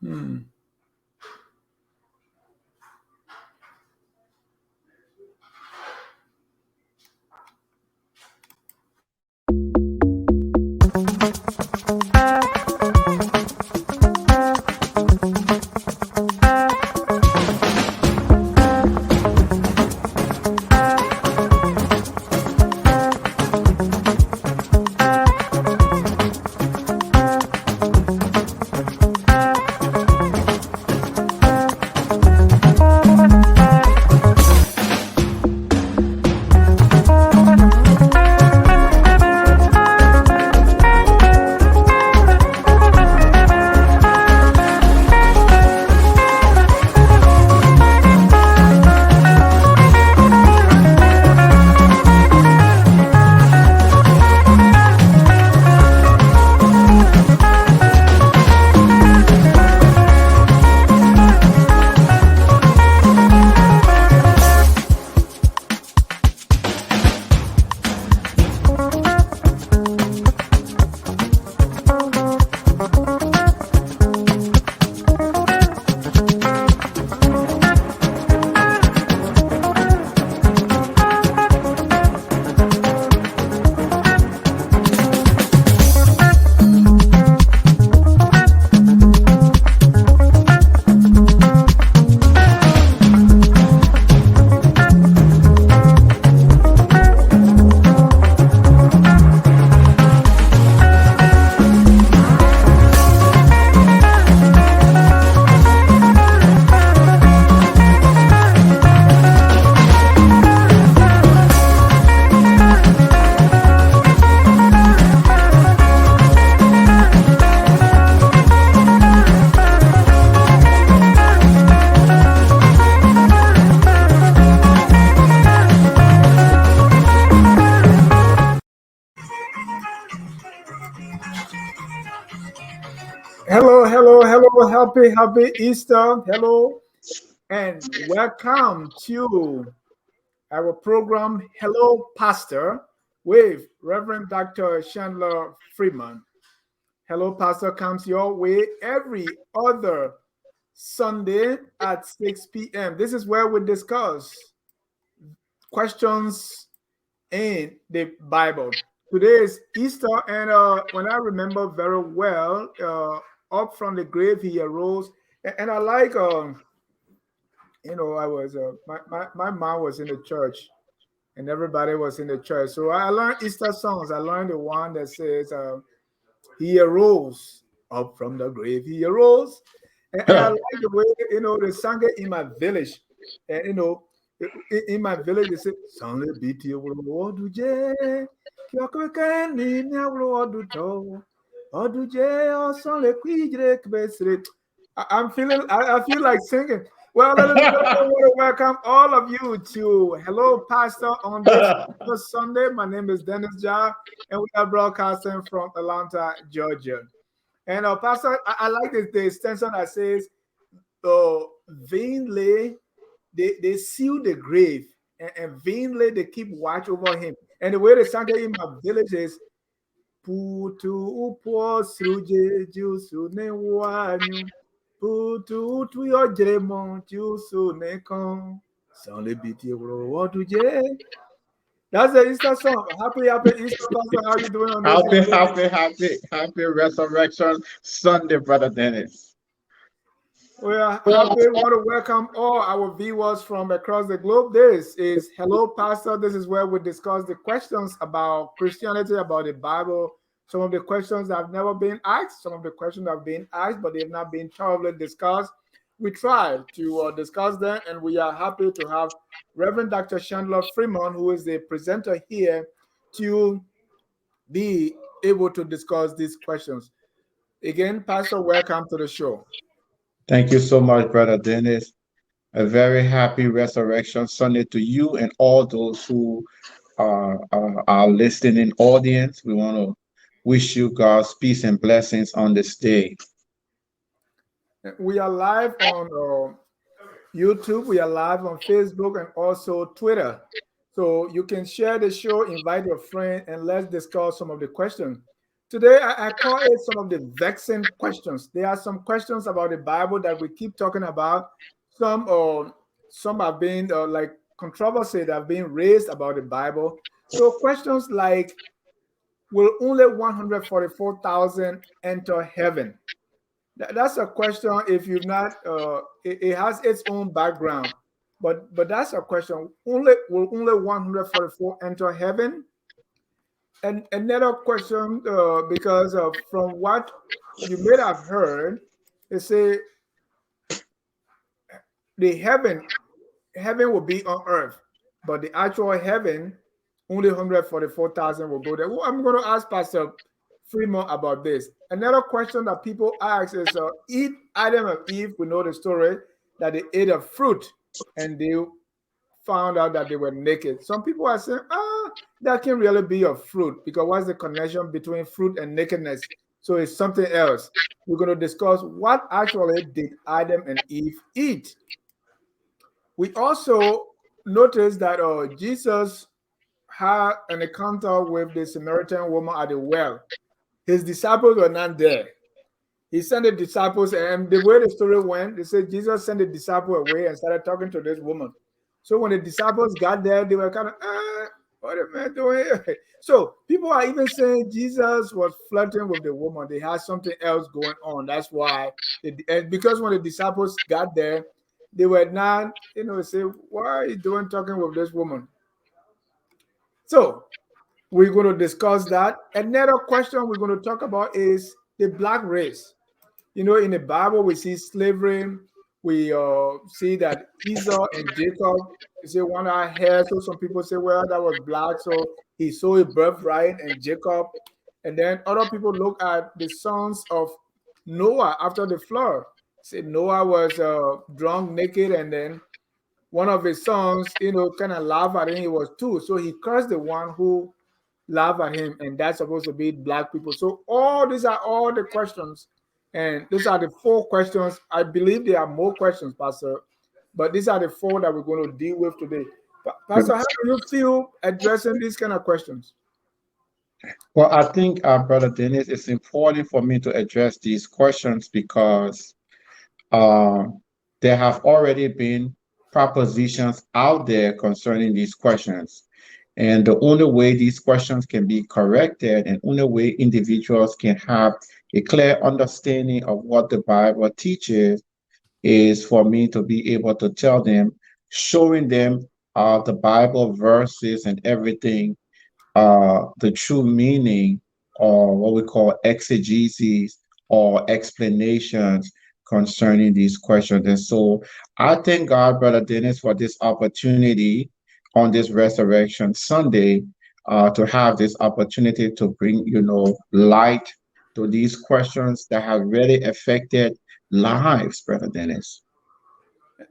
Hmm. Hello, hello, hello. Happy Easter. Hello, and welcome to our program, Hello, Pastor, with Reverend Dr. Chandler Freeman. Hello, Pastor comes your way every other Sunday at 6 p.m. This is where we discuss questions in the Bible. Today is Easter, and when I remember very well, up from the grave he arose, and I like, I was my mom was in the church, and everybody was in the church, so I learned Easter songs. I learned the one that says, "He arose up from the grave, he arose," and I like the way they sang it in my village, and in my village they say, "Sanle biti oduje, kyokwe ni nyawlo oduto, oduje osanle kwijre kbesre." I feel like singing. Well, let me want to welcome all of you to Hello Pastor on this Sunday. My name is Dennis Jar, and we are broadcasting from Atlanta, Georgia. And Pastor, I like the extension that says, vainly they seal the grave, and vainly they keep watch over him. And the way they sang it in my village is, Putu upo sruje jusu ne wanyu. Putu utu yo jremo jusu ne kon. Sanle biti oduje. That's the Easter song. Happy Easter, Pastor. How are you doing on this? Happy Resurrection Sunday, Brother Dennis. We are happy. We want to welcome all our viewers from across the globe. This is Hello Pastor. This is where we discuss the questions about Christianity, about the Bible. Some of the questions that have never been asked, some of the questions that have been asked, but they have not been thoroughly discussed. We try to discuss them, and we are happy to have Reverend Dr. Chandler Freeman, who is the presenter here, to be able to discuss these questions. Again, Pastor, welcome to the show. Thank you so much, Brother Dennis. A very happy Resurrection Sunday to you and all those who are our listening audience. We want to wish you God's peace and blessings on this day. We are live on YouTube, we are live on Facebook, and also Twitter. So you can share the show, invite your friend, and let's discuss some of the questions. today I call it some of the vexing questions. There are some questions about the Bible that we keep talking about. Some have been like controversy that have been raised about the Bible. So questions like, will only 144,000 enter heaven? That's a question. If you've not, it has its own background, but that's a question. Will only 144 enter heaven? And another question, because from what you may have heard, they say the heaven will be on earth, but the actual heaven, only 144,000 will go there. Well, I'm going to ask Pastor Freeman about this. Another question that people ask is, Adam and Eve, we know the story that they ate a fruit and they found out that they were naked. Some people are saying, that can really be a fruit, because what's the connection between fruit and nakedness? So it's something else. We're going to discuss what actually did Adam and Eve eat. We also notice that Jesus had an encounter with the Samaritan woman at the well. His disciples were not there. He sent the disciples, and the way the story went, they said Jesus sent the disciple away and started talking to this woman. So when the disciples got there, they were kind of, what am I doing here? So people are even saying Jesus was flirting with the woman. They had something else going on. That's why, and because when the disciples got there, they were not, say, why are you doing talking with this woman? So we're going to discuss that. Another question we're going to talk about is the black race. In the Bible, we see slavery. We see that Esau and Jacob, you say one eye hair. So some people say, well, that was black. So he saw a birthright and Jacob. And then other people look at the sons of Noah after the flood. Say Noah was drunk, naked, and then one of his sons, kind of laughed at him. He was two. So he cursed the one who laughed at him, and that's supposed to be black people. So all these are all the questions. And these are the four questions. I believe there are more questions, Pastor, but these are the four that we're going to deal with today. Pastor, how do you feel addressing these kind of questions? Well, I think, Brother Dennis, it's important for me to address these questions because uh, there have already been propositions out there concerning these questions. And the only way these questions can be corrected and only way individuals can have a clear understanding of what the Bible teaches is for me to be able to tell them, showing them the Bible verses and everything, the true meaning, or what we call exegesis or explanations concerning these questions. And so I thank God, Brother Dennis, for this opportunity on this Resurrection Sunday to have this opportunity to bring, light to these questions that have really affected lives, Brother Dennis.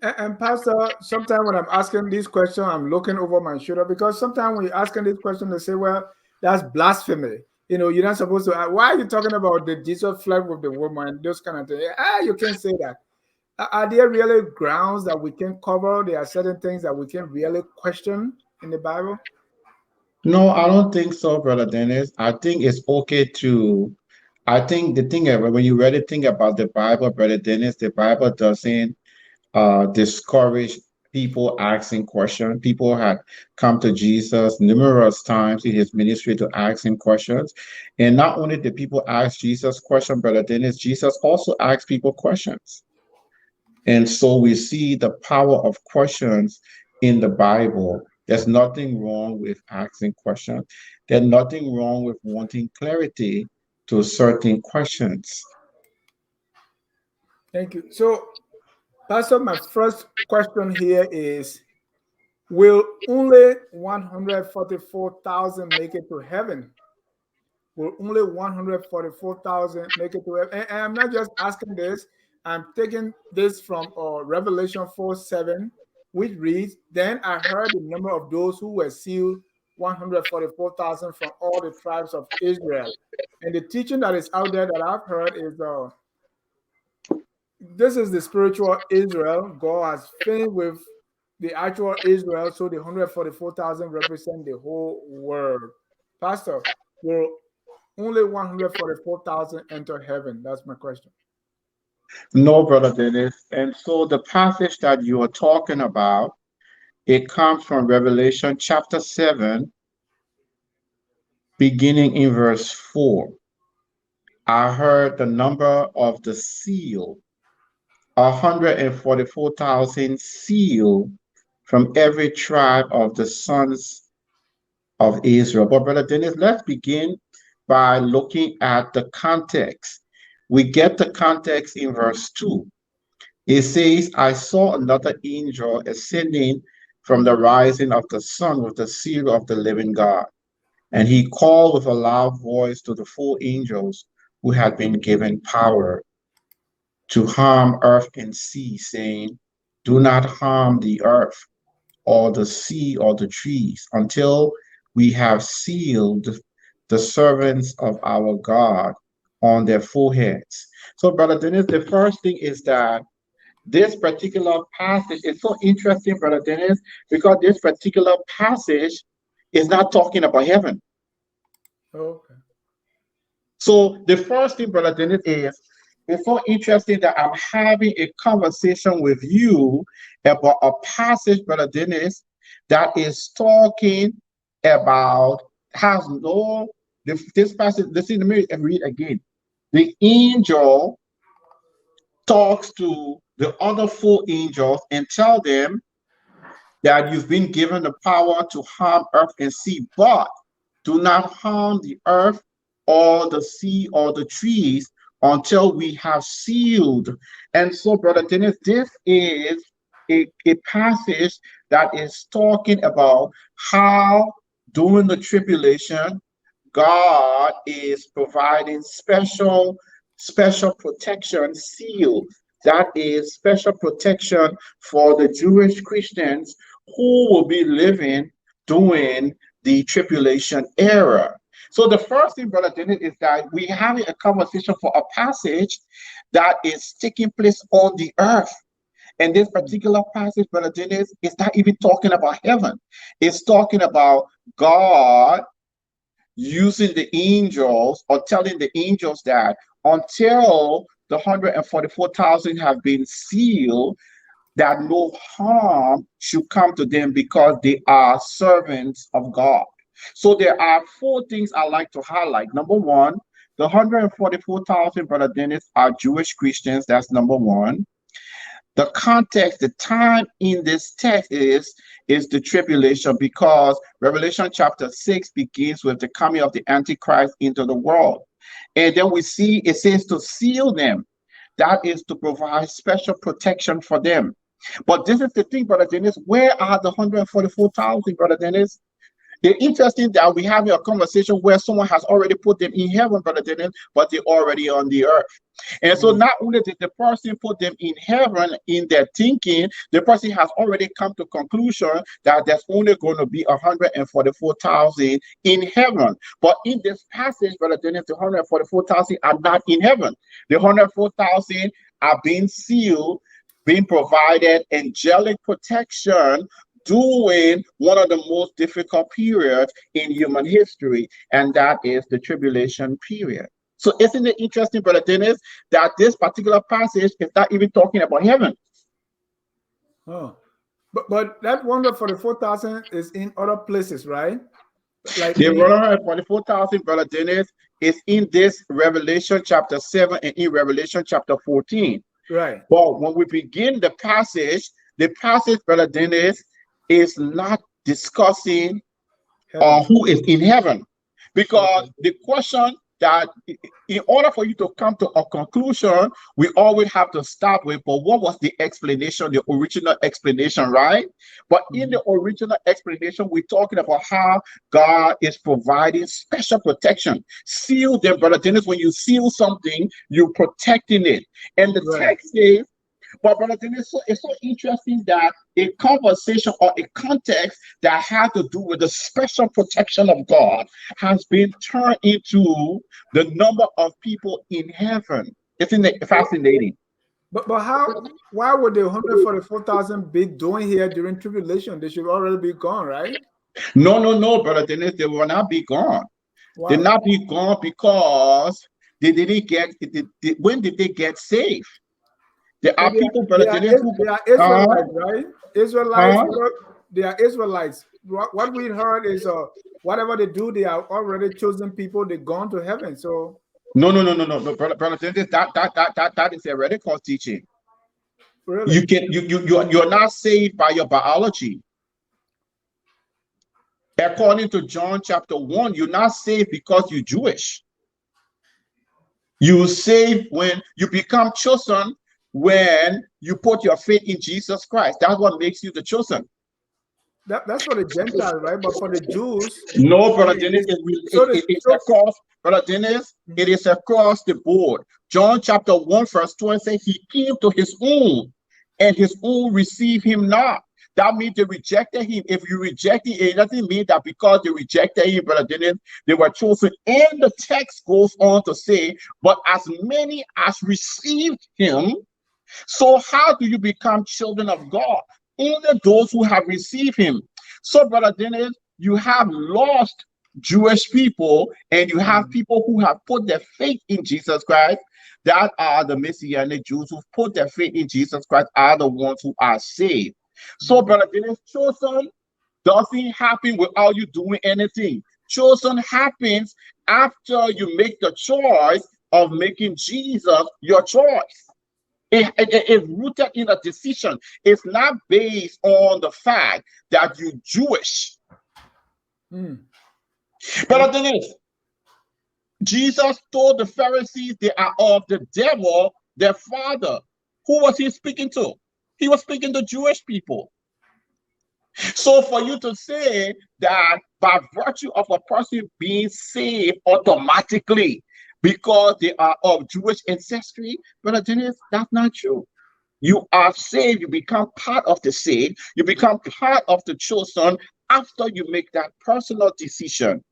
And Pastor, sometimes when I'm asking this question, I'm looking over my shoulder, because sometimes when you're asking this question, they say, well, that's blasphemy. You're not supposed to. Why are you talking about the Jesus flirt with the woman? Those kind of things. You can't say that. Are there really grounds that we can cover? There are certain things that we can really question in the Bible. No, I don't think so, Brother Dennis. I think it's okay to. I think the thing when you really think about the Bible, Brother Dennis, the Bible doesn't discourage people asking questions. People had come to Jesus numerous times in his ministry to ask him questions. And not only did people ask Jesus questions, Brother Dennis, Jesus also asked people questions. And so we see the power of questions in the Bible. There's nothing wrong with asking questions. There's nothing wrong with wanting clarity to certain questions. Thank you. So, Pastor, my first question here is, will only 144,000 make it to heaven? Will only 144,000 make it to heaven? And I'm not just asking this, I'm taking this from Revelation 4:7, which reads, then I heard the number of those who were sealed, 144,000 from all the tribes of Israel. And the teaching that is out there that I've heard is this is the spiritual Israel. God has finished with the actual Israel, so the 144,000 represent the whole world. Pastor, will only 144,000 enter heaven? That's my question. No, Brother Dennis. And so the passage that you are talking about, it comes from Revelation chapter 7, beginning in verse 4. I heard the number of the seal, 144,000 seal from every tribe of the sons of Israel. But Brother Dennis, let's begin by looking at the context. We get the context in verse 2. It says, I saw another angel ascending from the rising of the sun with the seal of the living God. And he called with a loud voice to the four angels who had been given power to harm earth and sea, saying, do not harm the earth or the sea or the trees until we have sealed the servants of our God on their foreheads. So, Brother Dennis, the first thing is that this particular passage is so interesting, Brother Dennis, because this particular passage is not talking about heaven. Okay. So the first thing, Brother Dennis, is it's so interesting that I'm having a conversation with you about a passage, Brother Dennis, that is talking about, has no, this passage, listen to me and read again. The angel talks to the other four angels and tell them that you've been given the power to harm earth and sea, but do not harm the earth or the sea or the trees until we have sealed. And so, Brother Dennis, this is a passage that is talking about how during the tribulation, God is providing special protection seal. That is special protection for the Jewish Christians who will be living during the tribulation era. So the first thing, Brother Dennis, is that we're having a conversation for a passage that is taking place on the earth. And this particular passage, Brother Dennis, is not even talking about heaven. It's talking about God using the angels or telling the angels that until the 144,000 have been sealed, that no harm should come to them because they are servants of God. So there are four things I like to highlight. Number one, the 144,000, Brother Dennis, are Jewish Christians. That's number one. The context, the time in this text is the tribulation, because Revelation chapter 6 begins with the coming of the Antichrist into the world. And then we see it says to seal them. That is to provide special protection for them. But this is the thing, Brother Dennis. Where are the 144,000, Brother Dennis? It's interesting that we're having a conversation where someone has already put them in heaven, Brother Dennis, but they're already on the earth. And so not only did the person put them in heaven in their thinking, the person has already come to conclusion that there's only going to be 144,000 in heaven. But in this passage, Brother Dennis, the 144,000 are not in heaven. The 144,000 are being sealed, being provided angelic protection during one of the most difficult periods in human history, and that is the tribulation period. So isn't it interesting, Brother Dennis, that this particular passage is not even talking about heaven? Oh, but that 144,000 is in other places, right? Like The in 144,000, Brother Dennis, is in this Revelation chapter 7 and in Revelation chapter 14. right. But when we begin the passage, Brother Dennis, is not discussing Heaven. who is in heaven. Because Okay. the question that in order for you to come to a conclusion, we always have to start with, but what was the explanation, the original explanation, right? But in the original explanation, we're talking about how God is providing special protection. Seal them, Brother Dennis. When you seal something, you're protecting it. And the Right. text says, but Brother Dennis, it's so interesting that a conversation or a context that had to do with the special protection of God has been turned into the number of people in heaven. Isn't it fascinating? But how? Why would the 144,000 be doing here during tribulation? They should already be gone, right? No, Brother Dennis, they will not be gone. Wow. They not be gone because they didn't get. When did they get saved? There So are people, they brother are, Dennis, who they are uh, Israelites, right? Israelites, uh, they are Israelites. What we heard is whatever they do, they are already chosen people, they've gone to heaven. So no, brother Dennis, that is heretical teaching. really, You can you're not saved by your biology. According to John chapter 1, you're not saved because you're Jewish. You saved when you become chosen, when you put your faith in Jesus Christ. That's what makes you the chosen. that's for the Gentiles, right? But for the Jews, No, I brother mean, Dennis, it's so across, brother Dennis, it is across the board. John chapter 1, verse 20 says he came to his own, and his own received him not. That means they rejected him. If you reject him, it doesn't mean that because they rejected him, brother Dennis, they were chosen. And the text goes on to say, but as many as received him, so how do you become children of God? Only those who have received him. So, brother Dennis, you have lost Jewish people and you have people who have put their faith in Jesus Christ. That are the Messianic Jews who put their faith in Jesus Christ are the ones who are saved. So, brother Dennis, chosen doesn't happen without you doing anything. Chosen happens after you make the choice of making Jesus your choice. It is rooted in a decision. It's not based on the fact that you're Jewish. But the thing is, Jesus told the Pharisees they are of the devil, their father. Who was he speaking to? He was speaking to Jewish people. So for you to say that by virtue of a person being saved automatically because they are of Jewish ancestry, Brother Dennis, that's not true. You are saved, you become part of the saved, you become part of the chosen after you make that personal decision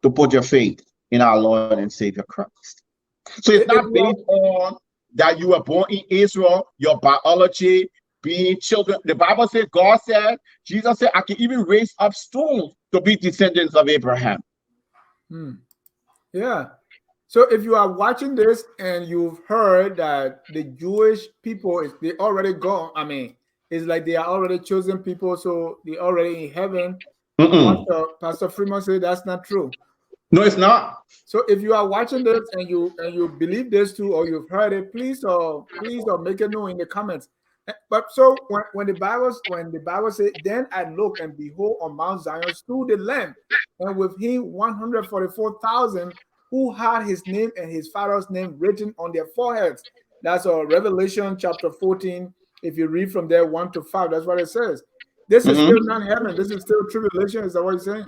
to put your faith in our Lord and Savior Christ. So it's if not you are, based on that you were born in Israel, your biology, being children. The Bible says, God said, Jesus said, I can even raise up stones to be descendants of Abraham. yeah. So if you are watching this and you've heard that the Jewish people they already gone, I mean, it's like they are already chosen people, so they already in heaven. Pastor Freeman said that's not true. No, it's not. So if you are watching this and you believe this too, or you've heard it, please make it known in the comments. But so when the Bible says, then I look and behold on Mount Zion stood the Lamb, and with him 144,000 who had his name and his father's name written on their foreheads. That's Revelation chapter 14. If you read from there 1 to 5, that's what it says. This is still not heaven. This is still tribulation. Is that what he's saying?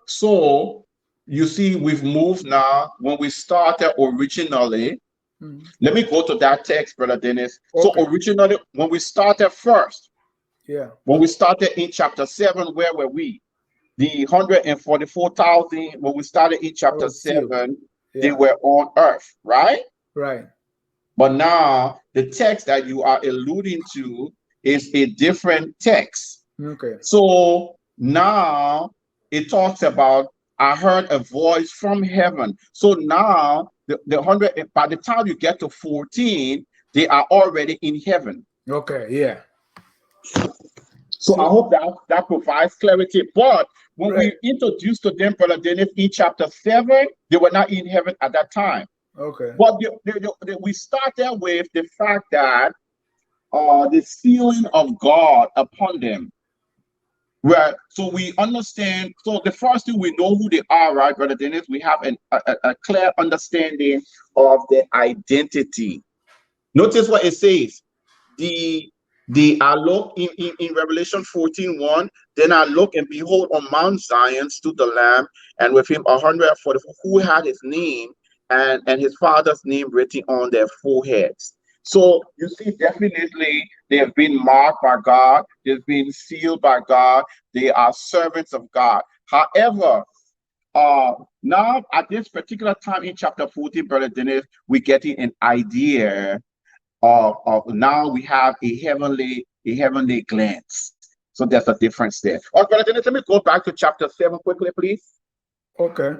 So you see, we've moved now. When we started originally, let me go to that text, Brother Dennis. Okay. So originally, when we started first, when we started in chapter 7, where were we? The 144,000, when we started in chapter 7, they were on earth, right? Right. But now the text that you are alluding to is a different text. Okay. So now it talks about, I heard a voice from heaven. So now the 100, by the time you get to 14, they are already in heaven. Okay, yeah. So I hope that provides clarity. But when right. we introduced to them, Brother Dennis, in chapter 7, they were not in heaven at that time. Okay. But we started with the fact that the sealing of God upon them. Right. So we understand. So the first thing, we know who they are, right, Brother Dennis? We have a clear understanding of their identity. Notice what it says. I look in Revelation 14:1. Then I look and behold on Mount Zion stood the Lamb, and with him 144 who had his name and his father's name written on their foreheads. So you see, definitely they have been marked by God, they've been sealed by God, they are servants of God. However, now at this particular time in chapter 14, Brother Dennis, we're getting an idea of now we have a heavenly glance. So there's a difference there. Brother Dennis, let me go back to chapter 7 quickly, please. Okay.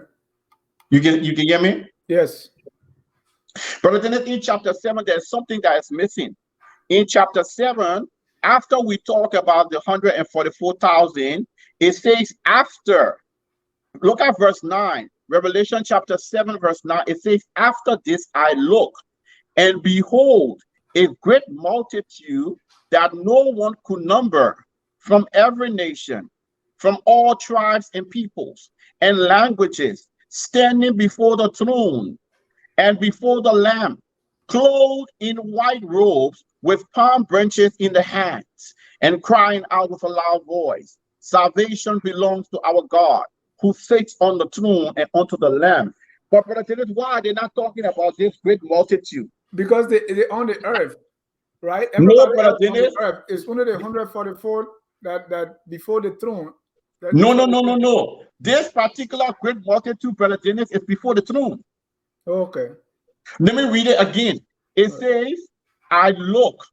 You can hear me? Yes. Brother Dennis, in chapter 7, there's something that is missing. In chapter 7, after we talk about the 144,000, it says after. Look at verse 9. Revelation chapter 7, verse 9. It says, after this I look, and behold, a great multitude that no one could number, from every nation, from all tribes and peoples and languages, standing before the throne and before the Lamb, clothed in white robes, with palm branches in the hands, and crying out with a loud voice, salvation belongs to our God, who sits on the throne and unto the Lamb. But brother, why are they not talking about this great multitude? Because they're on the earth, right? No, Everybody brother else on the Dennis. earth. It's only the 144 that before the throne. No. This particular great multitude, brother Dennis, is before the throne. Okay. Let me read it again. It says, I look,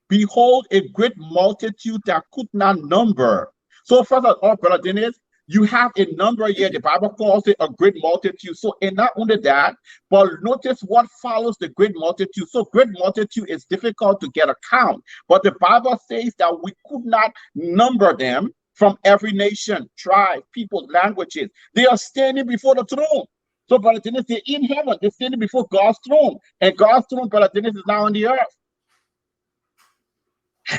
behold, a great multitude that could not number. So first of all, brother Dennis, you have a number here. The Bible calls it a great multitude. So, and not only that, but notice what follows the great multitude. So great multitude is difficult to get a count. But the Bible says that we could not number them, from every nation, tribe, people, languages. They are standing before the throne. So, brother Dennis, they're in heaven. They're standing before God's throne. And God's throne, brother Dennis, is now on the earth.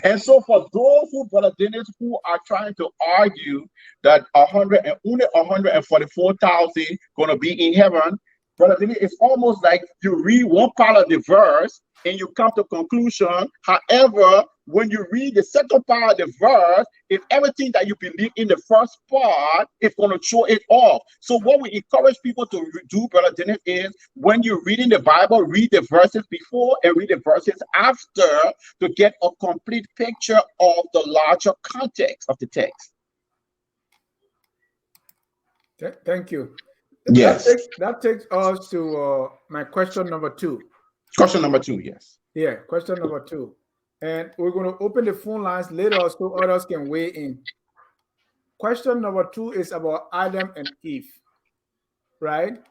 And so for those who, brother Dennis, who are trying to argue that only 144,000 going to be in heaven, brother Dennis, it's almost like you read one part of the verse and you come to conclusion. However, when you read the second part of the verse, if everything that you believe in the first part, it's going to show it off. So what we encourage people to do, brother Dennis, is when you're reading the Bible, read the verses before and read the verses after to get a complete picture of the larger context of the text. Thank you. Yes. That takes us to my question number 2. Question number 2, yes. Yeah, question number 2. And we're going to open the phone lines later so others can weigh in. Question number 2 is about Adam and Eve, right?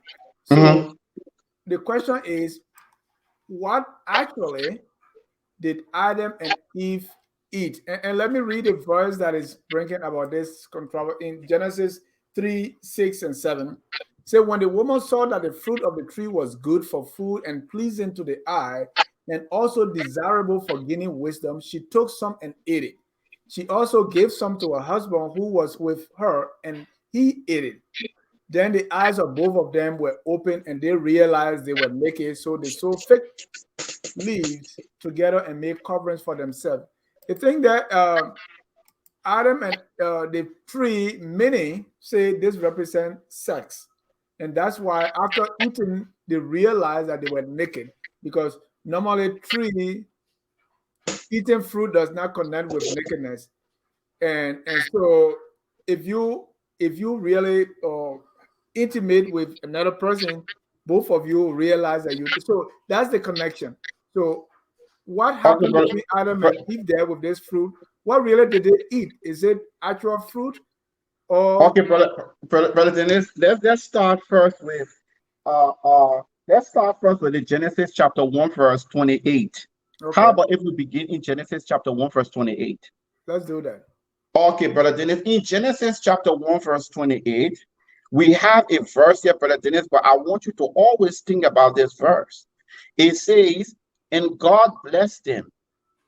So the question is, what actually did Adam and Eve eat? And let me read a verse that is bringing about this controversy in Genesis 3, 6, and 7. So when the woman saw that the fruit of the tree was good for food and pleasing to the eye, and also desirable for gaining wisdom, she took some and ate it. She also gave some to her husband who was with her, and he ate it. Then the eyes of both of them were open, and they realized they were naked, so they sewed fig leaves together and made coverings for themselves. The thing that Adam and the tree, many say this represents sex. And that's why after eating, they realized that they were naked, because normally tree eating fruit does not connect with nakedness. And so if you really intimate with another person, both of you realize that you, so that's the connection. So what happened between Adam and Eve there with this fruit? What really did they eat? Is it actual fruit? Or okay, brother Dennis, let's start first with the Genesis chapter 1 verse 28. okay, How about if we begin in Genesis chapter 1 verse 28? let's do that. Okay, brother Dennis, in Genesis chapter 1 verse 28, we have a verse here, brother Dennis, but I want you to always think about this verse. It says, and God blessed them,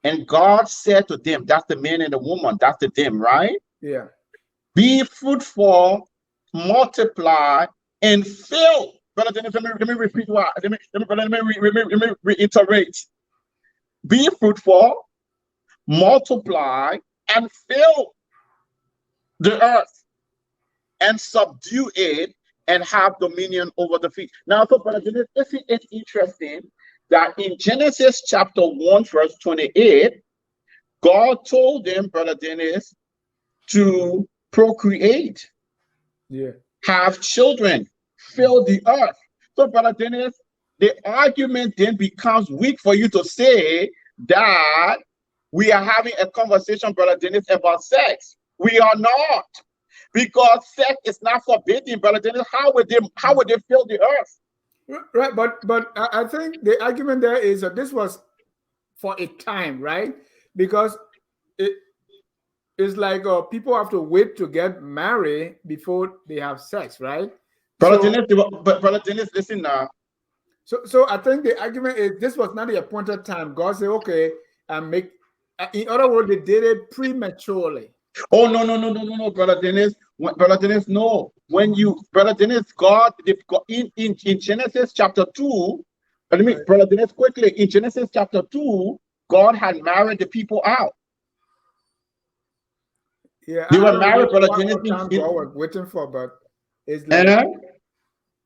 and God said to them, that's the man and the woman, that's the them, right? Yeah. Be fruitful, multiply, and fill. Brother Dennis, let me repeat what. Let me reiterate. Be fruitful, multiply, and fill the earth, and subdue it, and have dominion over the fish. Now, so brother Dennis, isn't it interesting that in Genesis chapter 1, verse 28, God told them, brother Dennis, to procreate, have children, fill the earth. So, brother Dennis, the argument then becomes weak for you to say that we are having a conversation, brother Dennis, about sex. We are not. Because sex is not forbidden, brother Dennis. How would they fill the earth? Right, but I think the argument there is that this was for a time, right? Because it is like people have to wait to get married before they have sex, right? Brother Dennis, but brother Dennis, listen now. So I think the argument is this was not the appointed time. God said, okay, and make. In other words, they did it prematurely. Oh no, brother Dennis. Brother Dennis, no. When you, brother Dennis, God, in Genesis chapter 2, let me, brother Dennis, quickly, in Genesis chapter 2, God had married the people out. Yeah, They I were don't know married, brother what Dennis. time God was waiting for, but it's like,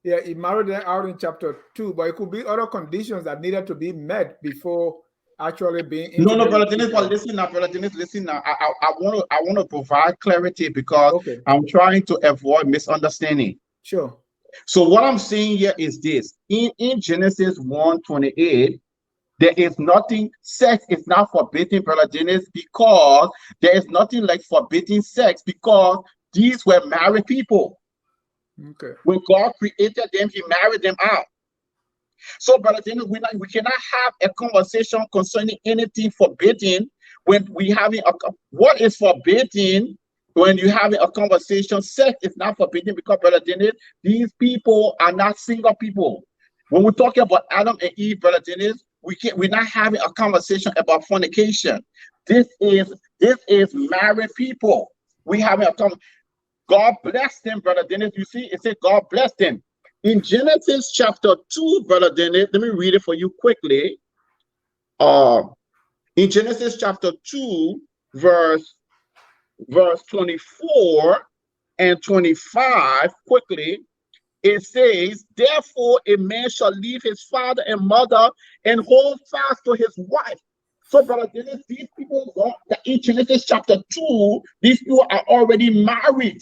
yeah, he married them out in chapter 2, but it could be other conditions that needed to be met before actually being No, intimate. brother Dennis, but listen now, brother Dennis, listen now. I want to provide clarity because I'm trying to avoid misunderstanding. Sure. So what I'm saying here is this: in Genesis 1:28, there is nothing. Sex is not forbidden, brother Dennis, because there is nothing like forbidding sex because these were married people. Okay. When God created them, He married them out. So, brother Dennis, we cannot have a conversation concerning anything forbidden when we having what is forbidden when you having a conversation. Sex is not forbidden because, brother Dennis, these people are not single people. When we're talking about Adam and Eve, brother Dennis, we're not having a conversation about fornication. This is married people. We having a conversation. God bless them, brother Dennis. You see, it said God bless them. In Genesis chapter 2, brother Dennis, let me read it for you quickly. In Genesis chapter 2, verse 24 and 25, quickly, it says, therefore a man shall leave his father and mother and hold fast to his wife. So, brother Dennis, these people, in Genesis chapter 2, these people are already married.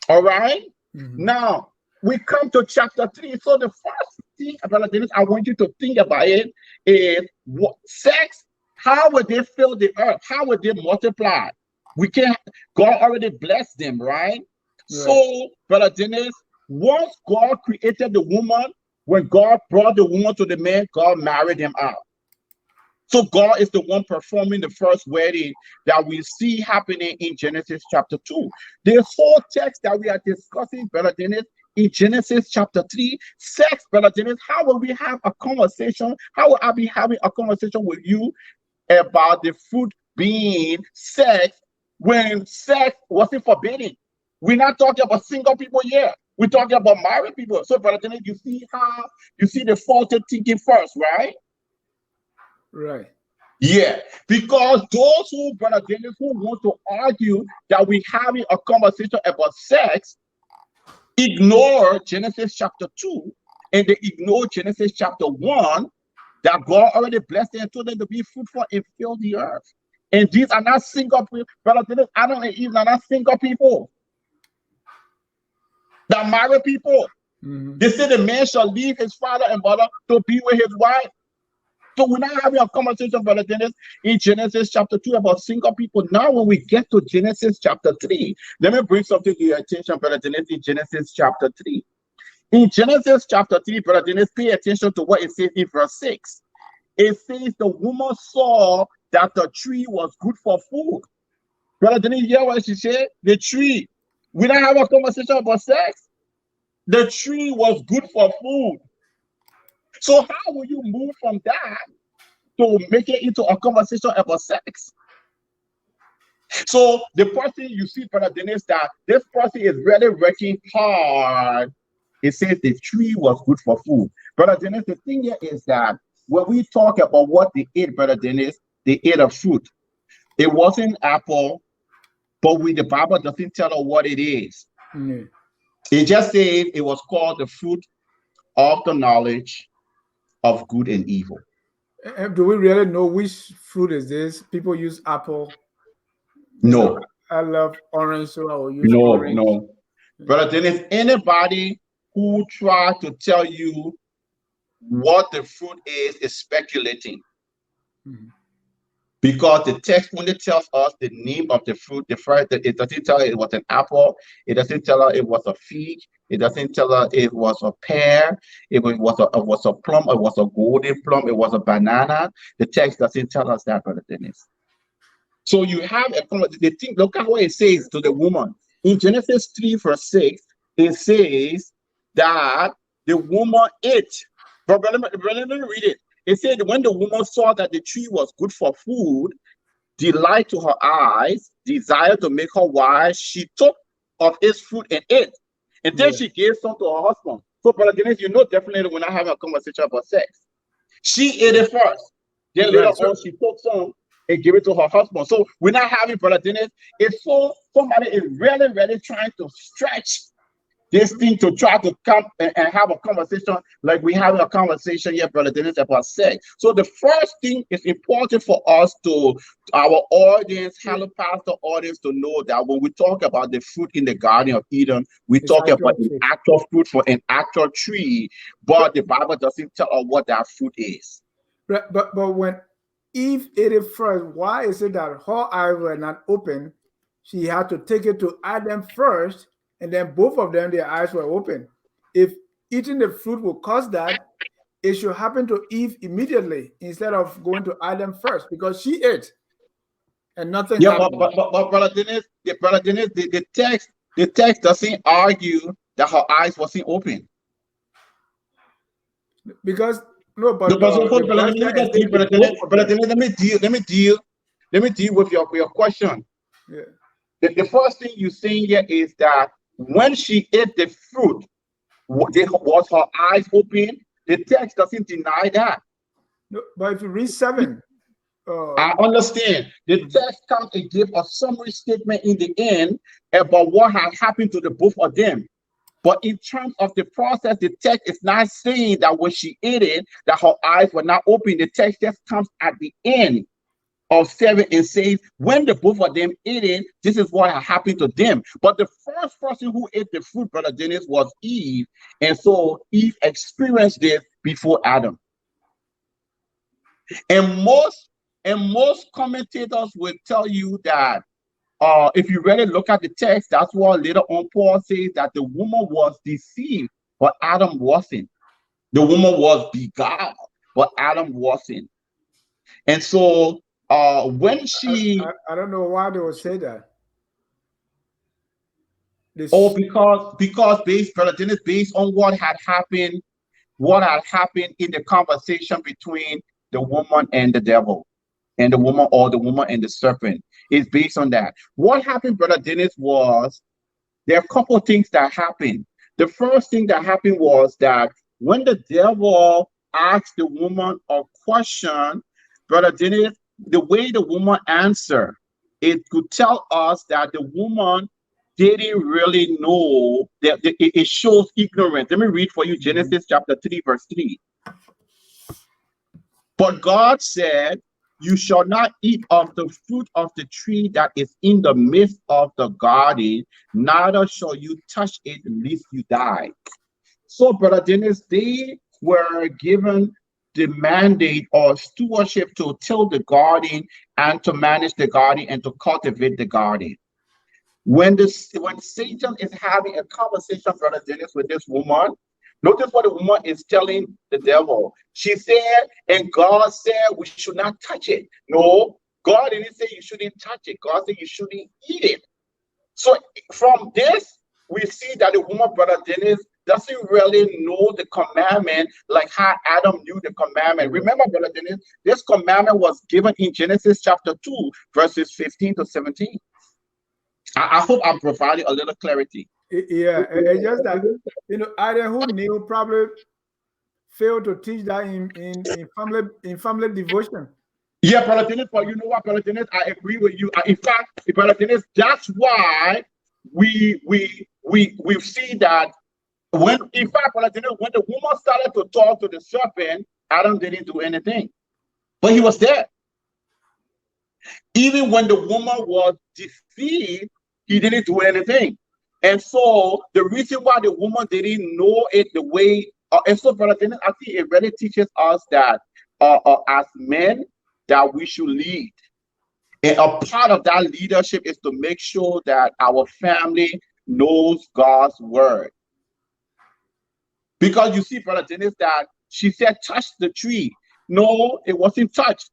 All right. Now we come to chapter 3. So the first thing, brother Dennis, I want you to think about it is what sex. How would they fill the earth? How would they multiply? We can't. God already blessed them, right? So, brother Dennis, once God created the woman, when God brought the woman to the man, God married them out. So God is the one performing the first wedding that we see happening in Genesis chapter 2. This whole text that we are discussing, brother Dennis, in Genesis chapter 3, sex, brother Dennis, how will we have a conversation? How will I be having a conversation with you about the fruit being sex when sex wasn't forbidden? We're not talking about single people here. We're talking about married people. So, brother Dennis, you see the faulty thinking first, right? Right. Yeah, because those who, brother Dennis, who want to argue that we having a conversation about sex, ignore Genesis chapter 2 and they ignore Genesis chapter 1 that God already blessed them and told them to be fruitful and fill the earth. And these are not single people, brother Dennis. Adam and Eve are not single people. They're married people. They say the man shall leave his father and mother to be with his wife. So we're not having a conversation, brother Dennis, in Genesis chapter 2 about single people. Now, when we get to Genesis chapter 3, let me bring something to your attention, brother Dennis, in Genesis chapter 3. In Genesis chapter 3, brother Dennis, pay attention to what it says in verse 6. It says the woman saw that the tree was good for food. Brother Dennis, you hear what she said? The tree. We don't have a conversation about sex. The tree was good for food. So how will you move from that to make it into a conversation about sex? So the person you see, brother Dennis, that this person is really working hard. It says the tree was good for food. Brother Dennis, the thing here is that when we talk about what they ate, brother Dennis, they ate a fruit. It wasn't apple, but the Bible doesn't tell us what it is. It just says it was called the fruit of the knowledge of good and evil. Do we really know which fruit is this? People use apple. No. So I love orange, so I will use orange. No. Brother Dennis, anybody who try to tell you what the fruit is speculating. Because the text only tells us the name of the fruit. The first, it doesn't tell her it was an apple. It doesn't tell her it was a fig. It doesn't tell her it was a pear. It was a plum. It was a golden plum. It was a banana. The text doesn't tell us that, Brother Dennis. So you have a the thing. Look at what it says to the woman in Genesis 3 verse 6. It says that the woman ate. But let me read it. It said when the woman saw that the tree was good for food, delight to her eyes, desire to make her wise, she took of its fruit and ate. And then she gave some to her husband. So, Brother Dennis, you know definitely we're not having a conversation about sex. She ate it first. Then later on, she took some and gave it to her husband. So we're not having, Brother Dennis. If somebody is really, really trying to stretch this thing to try to come and have a conversation like we have a conversation here, Brother Dennis, about sex. So the first thing is important for us our audience, Hello Pastor audience, to know that when we talk about the fruit in the Garden of Eden, we talk about an actual fruit for an actual tree, but the Bible doesn't tell us what that fruit is. But when Eve ate it first, why is it that her eyes were not open? She had to take it to Adam first, and then both of them, their eyes were open. If eating the fruit will cause that, it should happen to Eve immediately instead of going to Adam first, because she ate and nothing happened. But Brother Dennis, the text doesn't argue that her eyes wasn't open. Because no, but let me deal with your question. Yeah. The first thing you're saying here is that when she ate the fruit, was her eyes open? The text doesn't deny that. No, but if you read 7, I understand. The text comes and gives a summary statement in the end about what had happened to the both of them. But in terms of the process, the text is not saying that when she ate it, that her eyes were not open. The text just comes at the end of 7 and says, when the both of them ate it, this is what happened to them. But the first person who ate the fruit, Brother Dennis, was Eve. And so Eve experienced this before Adam. And most commentators will tell you that if you really look at the text, that's what later on Paul says that the woman was deceived, but Adam wasn't. The woman was beguiled, but Adam wasn't. And so when she... I don't know why they would say that. Because based on what had happened in the conversation between the woman and the devil, and the woman and the serpent, is based on that. What happened, Brother Dennis, was there are a couple of things that happened. The first thing that happened was that when the devil asked the woman a question, Brother Dennis, the way the woman answered, it could tell us that the woman didn't really know, that it shows ignorance. Let me read for you Genesis chapter 3 verse 3. But God said, you shall not eat of the fruit of the tree that is in the midst of the garden, neither shall you touch it lest you die. So, Brother Dennis, they were given the mandate or stewardship to till the garden and to manage the garden and to cultivate the garden. When Satan is having a conversation, Brother Dennis, with this woman, notice what the woman is telling the devil. She said, and God said we should not touch it. No, God didn't say you shouldn't touch it. God said you shouldn't eat it. So from this, we see that the woman, Brother Dennis, doesn't really know the commandment like how Adam knew the commandment. Remember, Brother Dennis, this commandment was given in Genesis chapter 2, verses 15 to 17. I hope I'm providing a little clarity. Yeah, it's just that, Adam who knew probably failed to teach that in family devotion. Yeah, Brother Dennis, but you know what, Brother Dennis, I agree with you. In fact, Brother Dennis, that's why we see that when the woman started to talk to the serpent, Adam didn't do anything, but he was there. Even when the woman was deceived, he didn't do anything. And so the reason why the woman didn't know it the way, and so, Brother Dennis, I think it really teaches us that as men, that we should lead. And a part of that leadership is to make sure that our family knows God's word. Because you see, Brother Dennis, that she said, touch the tree. No, it wasn't touched.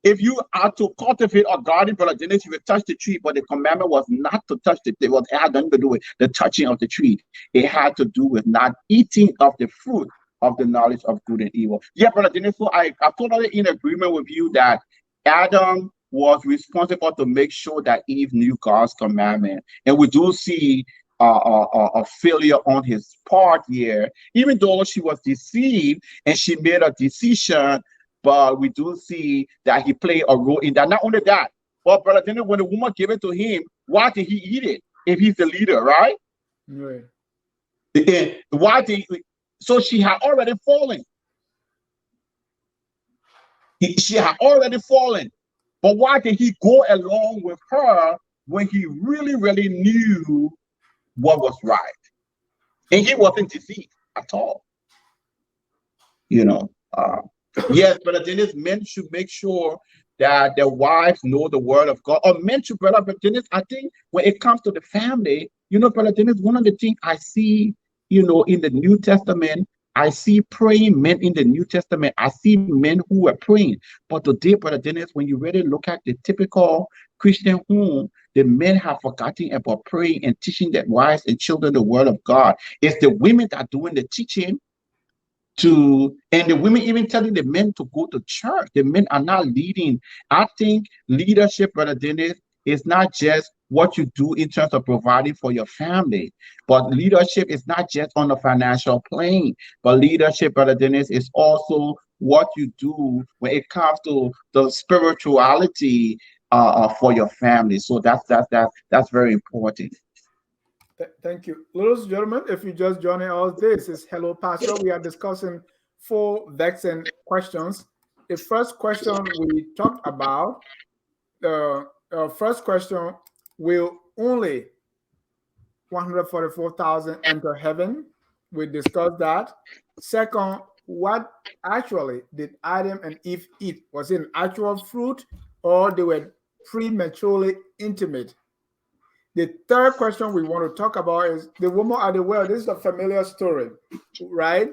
If you are to cultivate a garden, Brother Dennis, you will touch the tree, but the commandment was not to touch it. It had nothing to do with the touching of the tree. It had to do with not eating of the fruit of the knowledge of good and evil. Yeah, Brother Dennis, so I'm totally in agreement with you that Adam was responsible to make sure that Eve knew God's commandment. And we do see a failure on his part here, even though she was deceived and she made a decision. But we do see that he played a role in that. Not only that, but Brother Daniel, when the woman gave it to him, why did he eat it if he's the leader, right? Right. And why did so she had already fallen. She had already fallen. But why did he go along with her when he really, really knew what was right? And he wasn't deceived at all. You know, yes, Brother Dennis, men should make sure that their wives know the word of God. Or men should, Brother Dennis, I think when it comes to the family, you know, Brother Dennis, one of the things I see, you know, in the New Testament, I see praying men in the New Testament. I see men who are praying. But today, Brother Dennis, when you really look at the typical Christian home, the men have forgotten about praying and teaching their wives and children the word of God. It's the women that are doing the teaching. And the women even telling the men to go to church. The men are not leading. I think leadership, Brother Dennis, is not just what you do in terms of providing for your family, but leadership is not just on the financial plane, but leadership, Brother Dennis, is also what you do when it comes to the spirituality for your family. So that's very important. Thank you. Ladies and gentlemen, if you just joining us, this is Hello Pastor. We are discussing 4 vexing questions. The first question we talked about, the first question, will only 144,000 enter heaven? We discussed that. Second, what actually did Adam and Eve eat? Was it an actual fruit or they were prematurely intimate? The third question we want to talk about is the woman at the well. This is a familiar story, right?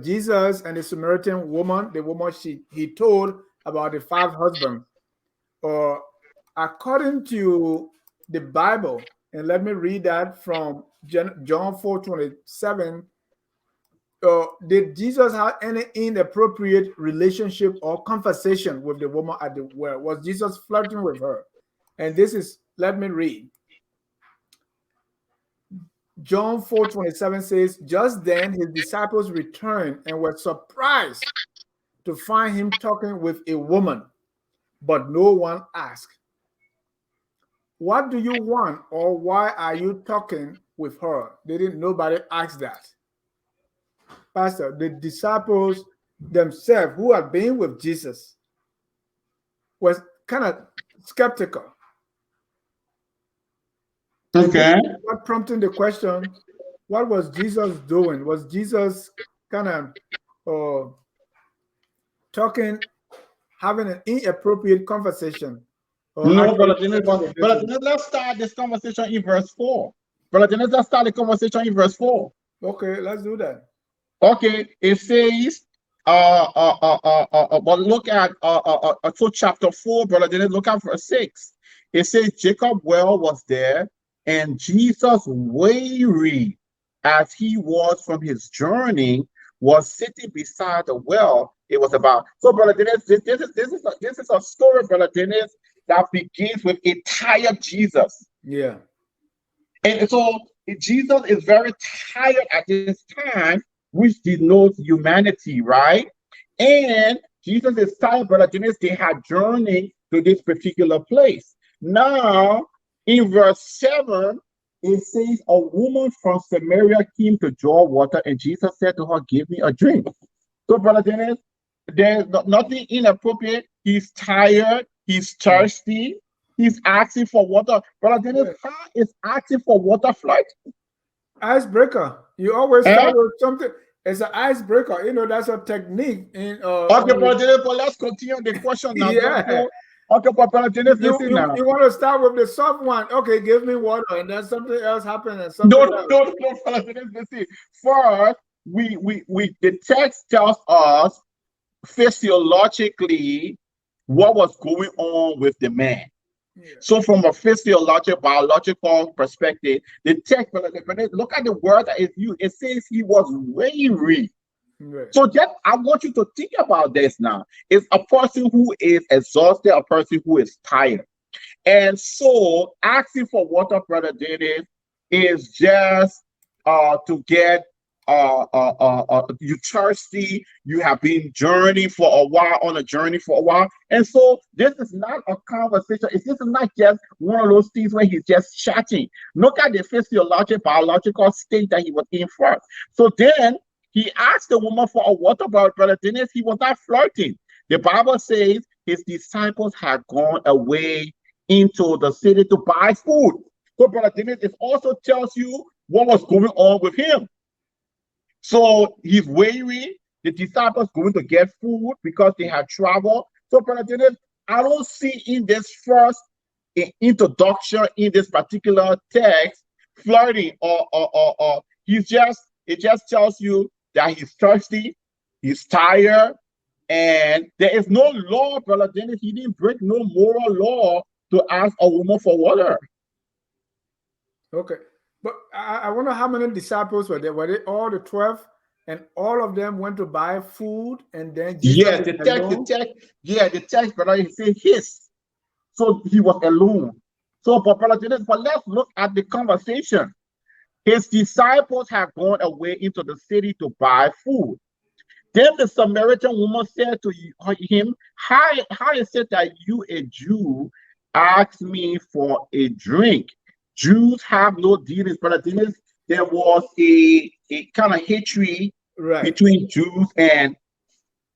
Jesus and the Samaritan woman, the woman he told about the 5 husbands. According to the Bible, and let me read that from John 4:27. Did Jesus have any inappropriate relationship or conversation with the woman at the well? Was Jesus flirting with her? And this is, let me read. John 4:27 says, just then his disciples returned and were surprised to find him talking with a woman, but no one asked, what do you want, or why are you talking with her? Nobody asked that. Pastor, the disciples themselves who had been with Jesus was kind of skeptical. Okay. What prompting the question, what was Jesus doing? Was Jesus kind of talking, having an inappropriate conversation? No, Brother Dennis, Brother Dennis, let's start this conversation in verse 4. Brother Dennis, let's start the conversation in verse 4. Okay, let's do that. Okay, it says, but look at so chapter 4, Brother Dennis, look at verse 6. It says Jacob well was there, and Jesus, weary as he was from his journey, was sitting beside the well. It was about, so Brother Dennis, this is a story, Brother Dennis, that begins with a tired Jesus. Yeah. And so Jesus is very tired at this time, which denotes humanity, right? And Jesus is tired, Brother Dennis, they had journeyed to this particular place. Now, in verse 7, it says, a woman from Samaria came to draw water, and Jesus said to her, give me a drink. So, Brother Dennis, there's nothing inappropriate. He's tired, he's thirsty, he's asking for water. Brother Dennis, how is asking for water flight? Icebreaker. You always start with something. It's an icebreaker. You know, that's a technique. In, okay, Brother Dennis, but let's continue the question now. Yeah. Okay, but Brother Dennis, You, listen you, now. you want to start with the soft one. Okay, give me water, and then something else happened, and something No, else. no, no, Brother Dennis, listen. First, the text tells us physiologically what was going on with the man. Yeah. So from a physiological, biological perspective, the text, look at the word that is used. It says he was weary. Right. So just, I want you to think about this now. It's a person who is exhausted, a person who is tired. And so asking for water, Brother Dennis, is just to get you thirsty, you have been journeying for a while, on a journey for a while. And so this is not a conversation. This is not just one of those things where he's just chatting. Look at the physiological, biological state that he was in first. So then he asked the woman for a water, Brother Dennis. He was not flirting. The Bible says his disciples had gone away into the city to buy food. So, Brother Dennis, it also tells you what was going on with him. So he's weary. The disciples going to get food because they had traveled. So, Brother Dennis, I don't see in this first introduction in this particular text flirting or it just tells you that he's thirsty, he's tired, and there is no law, Brother Dennis. He didn't break no moral law to ask a woman for water. Okay. But I wonder how many disciples were there. Were they all the 12? And all of them went to buy food, and then Jesus Yes, the text, brother, he said his. So he was alone. So, but let's look at the conversation. His disciples had gone away into the city to buy food. Then the Samaritan woman said to him, how is it that you, a Jew, ask me for a drink? Jews have no dealings, Brother Dennis. There was a kind of hatred between Jews and,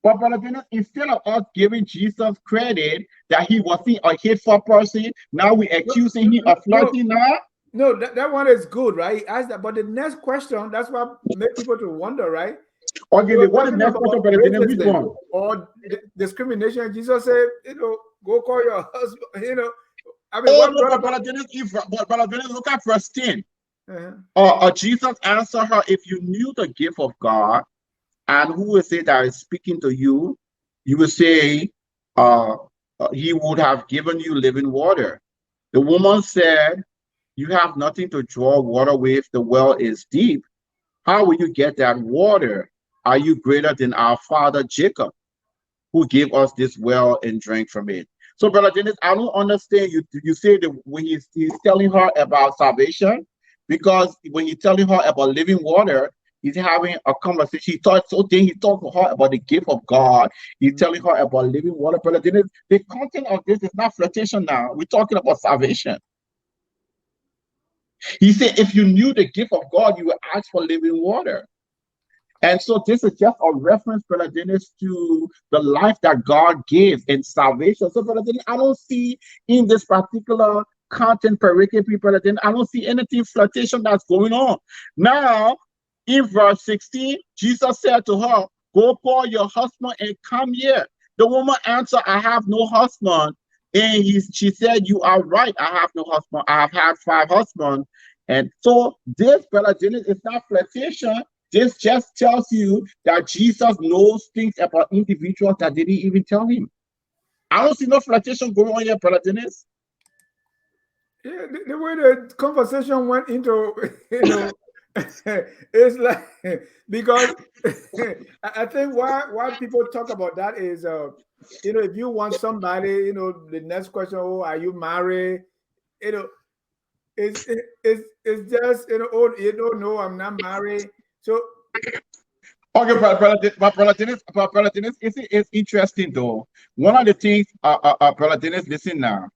but Brother Dennis, instead of us giving Jesus credit that he wasn't a hateful person, now we're accusing him of flirting now. No, that one is good, right? He asked that, but the next question, that's what made people to wonder, right? Okay, what is the next question, Brother Dennis? Which one? Or discrimination. Jesus said, go call your husband, I mean, Brother Dennis, look at verse 10. Jesus answered her, if you knew the gift of God, and who is it that is speaking to you, you would say, he would have given you living water. The woman said, you have nothing to draw water with, the well is deep. How will you get that water? Are you greater than our father Jacob, who gave us this well and drank from it? So, Brother Dennis, I don't understand you. You say that when he's telling her about salvation, because when he's telling her about living water, he's having a conversation. He talked to her about the gift of God. He's telling her about living water. Brother Dennis, the content of this is not flirtation now. We're talking about salvation. He said, if you knew the gift of God, you would ask for living water. And so this is just a reference, Brother Dennis, to the life that God gives in salvation. So, Brother Dennis, I don't see in this particular content pericope, Brother Dennis, I don't see anything flirtation that's going on. Now, in verse 16, Jesus said to her, go call your husband and come here. The woman answered, I have no husband. And she said, you are right, I have no husband. I have had 5 husbands. And so this, Brother Dennis, is not flirtation. This just tells you that Jesus knows things about individuals that they didn't even tell him. I don't see no flirtation going on here, Brother Dennis. Yeah, the way the conversation went into, it's like, because I think why people talk about that is, if you want somebody, the next question, oh, are you married? It's just, oh, no, I'm not married. So, okay, Brother Dennis, it's interesting though. One of the things, Brother Dennis, listen now.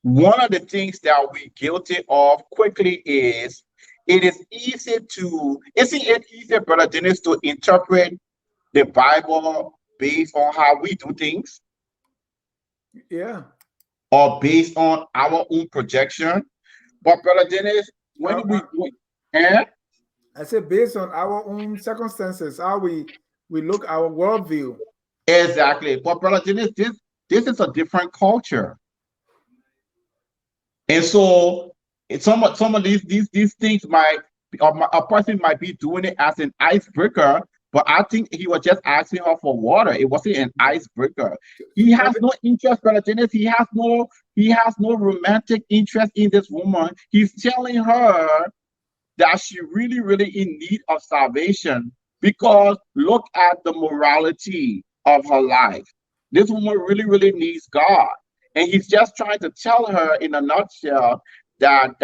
One of the things that we're guilty of quickly is isn't it easy, Brother Dennis, to interpret the Bible based on how we do things? Yeah. Or based on our own projection? But Brother Dennis, I said based on our own circumstances, how we look our worldview. Exactly. But Brother Dennis, This is a different culture. And so some of these things might, a person might be doing it as an icebreaker, but I think he was just asking her for water. It wasn't an icebreaker. He has no interest, Brother Dennis. He has no romantic interest in this woman. He's telling her that she really, really in need of salvation, because look at the morality of her life. This woman really, really needs God. And he's just trying to tell her in a nutshell that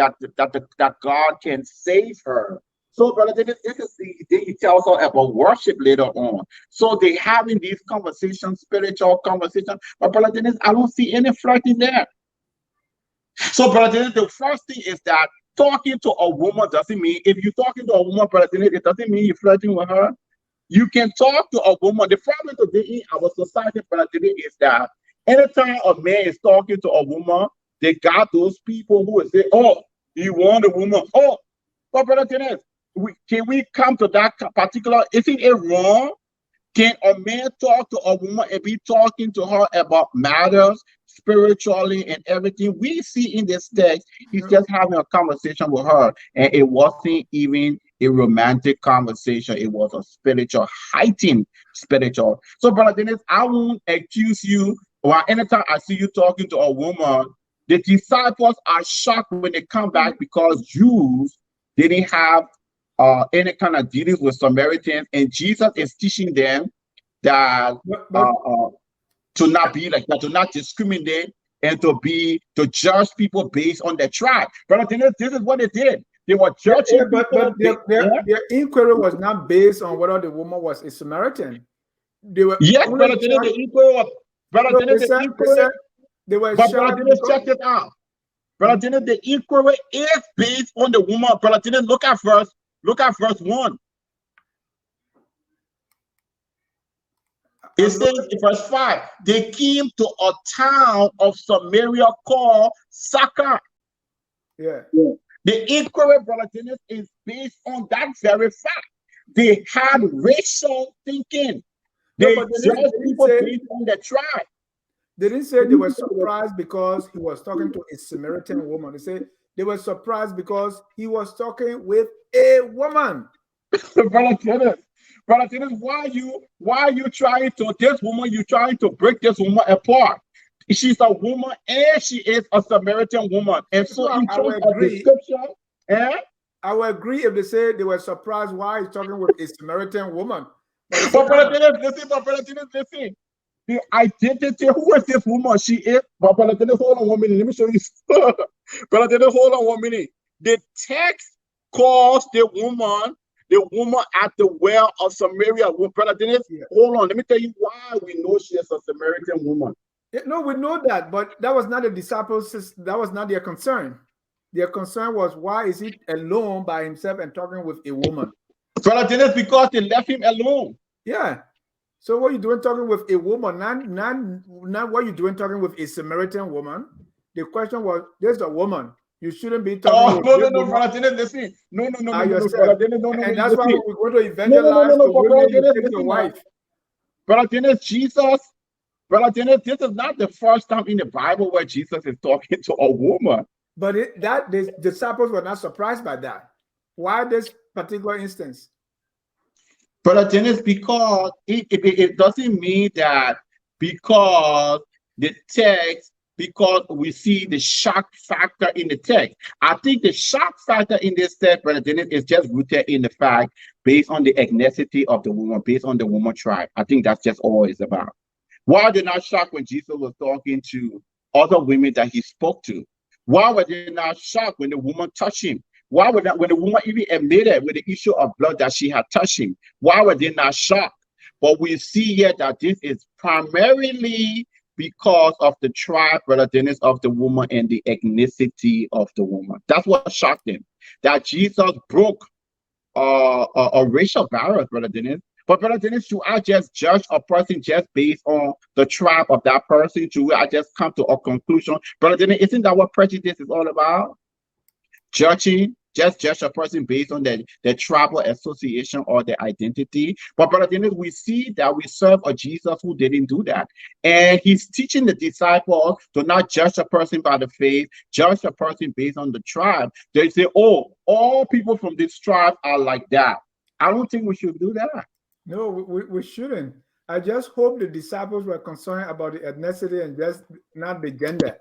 God can save her. So, brother, this is then he tells her about worship later on. So they having these conversations, spiritual conversations. But brother Dennis, I don't see any flirting there. So, brother Dennis, the first thing is that talking to a woman doesn't mean, if you're talking to a woman, brother Dennis, it doesn't mean you're flirting with her. You can talk to a woman. The problem today in our society, brother Dennis, is that anytime a man is talking to a woman, they got those people who will say, oh, you want a woman. Oh, but brother Dennis, can we come to that particular, isn't it wrong? Can a man talk to a woman and be talking to her about matters spiritually and everything? We see in this text, he's just having a conversation with her, and it wasn't even a romantic conversation. It was a spiritual, heightened spiritual. So, brother Dennis, I won't accuse you, or anytime I see you talking to a woman, the disciples are shocked when they come back, because Jews didn't have any kind of dealings with Samaritans, and Jesus is teaching them that to not be like that, to not discriminate, and to judge people based on their tribe. But this is what they did. They were judging people. Their inquiry was not based on whether the woman was a Samaritan. They were brother Dennis, the inquiry was, brother Dennis, the inquiry. They were but brother Dennis, check this out. Brother Dennis, the inquiry is based on the woman. Brother Dennis, look at verse 1. It says in verse 5, they came to a town of Samaria called Sychar. Yeah. The inquiry, brother Dennis, is based on that very fact. They had racial thinking. They judged people based on their tribe. They didn't say they were surprised because he was talking to a Samaritan woman. They said they were surprised because he was talking with a woman. Brother Dennis, why are you trying to, this woman, you trying to break this woman apart? She's a woman and she is a Samaritan woman. And so in terms of the scripture, I would agree if they say they were surprised why he's talking with a Samaritan woman. But brother Dennis, listen. The identity, who is this woman? She is, but brother Dennis, hold on 1 minute. Let me show you. Brother Dennis, hold on 1 minute. The text calls the woman at the well of Samaria. Brother Dennis, hold on. Let me tell you why we know she is a Samaritan woman. No, we know that, but that was not the disciples. That was not their concern. Their concern was, why is he alone by himself and talking with a woman? Brother Dennis, because they left him alone. Yeah. So what are you doing talking with a woman? Not what you doing talking with a Samaritan woman. The question was, there's a woman. You shouldn't be talking with no, brother Dennis, listen. No, brother Dennis, no. And that's why we go to evangelize to women, you take your wife. Brother Dennis, brother Dennis, this is not the first time in the Bible where Jesus is talking to a woman. But the disciples were not surprised by that. Why this particular instance? Brother Dennis, because it doesn't mean that because the text, because we see the shock factor in the text. I think the shock factor in this text, Brother Dennis, is just rooted in the fact based on the ethnicity of the woman, based on the woman tribe. I think that's just all it's about. Why are they not shocked when Jesus was talking to other women that he spoke to? Why were they not shocked when the woman touched him? Why would that, when the woman even admitted with the issue of blood that she had touched him? Why were they not shocked? But we see here that this is primarily because of the tribe, Brother Dennis, of the woman and the ethnicity of the woman. That's what shocked them. That Jesus broke a racial barrier, Brother Dennis. But Brother Dennis, should I just judge a person just based on the tribe of that person? Should I just come to a conclusion? Brother Dennis, isn't that what prejudice is all about? Judging just judge a person based on their tribal association or their identity. But Brother Dennis, we see that we serve a Jesus who didn't do that. And he's teaching the disciples to not judge a person by the faith, judge a person based on the tribe. They say, oh, all people from this tribe are like that. I don't think we should do that. No, we shouldn't. I just hope the disciples were concerned about the ethnicity and just not the gender.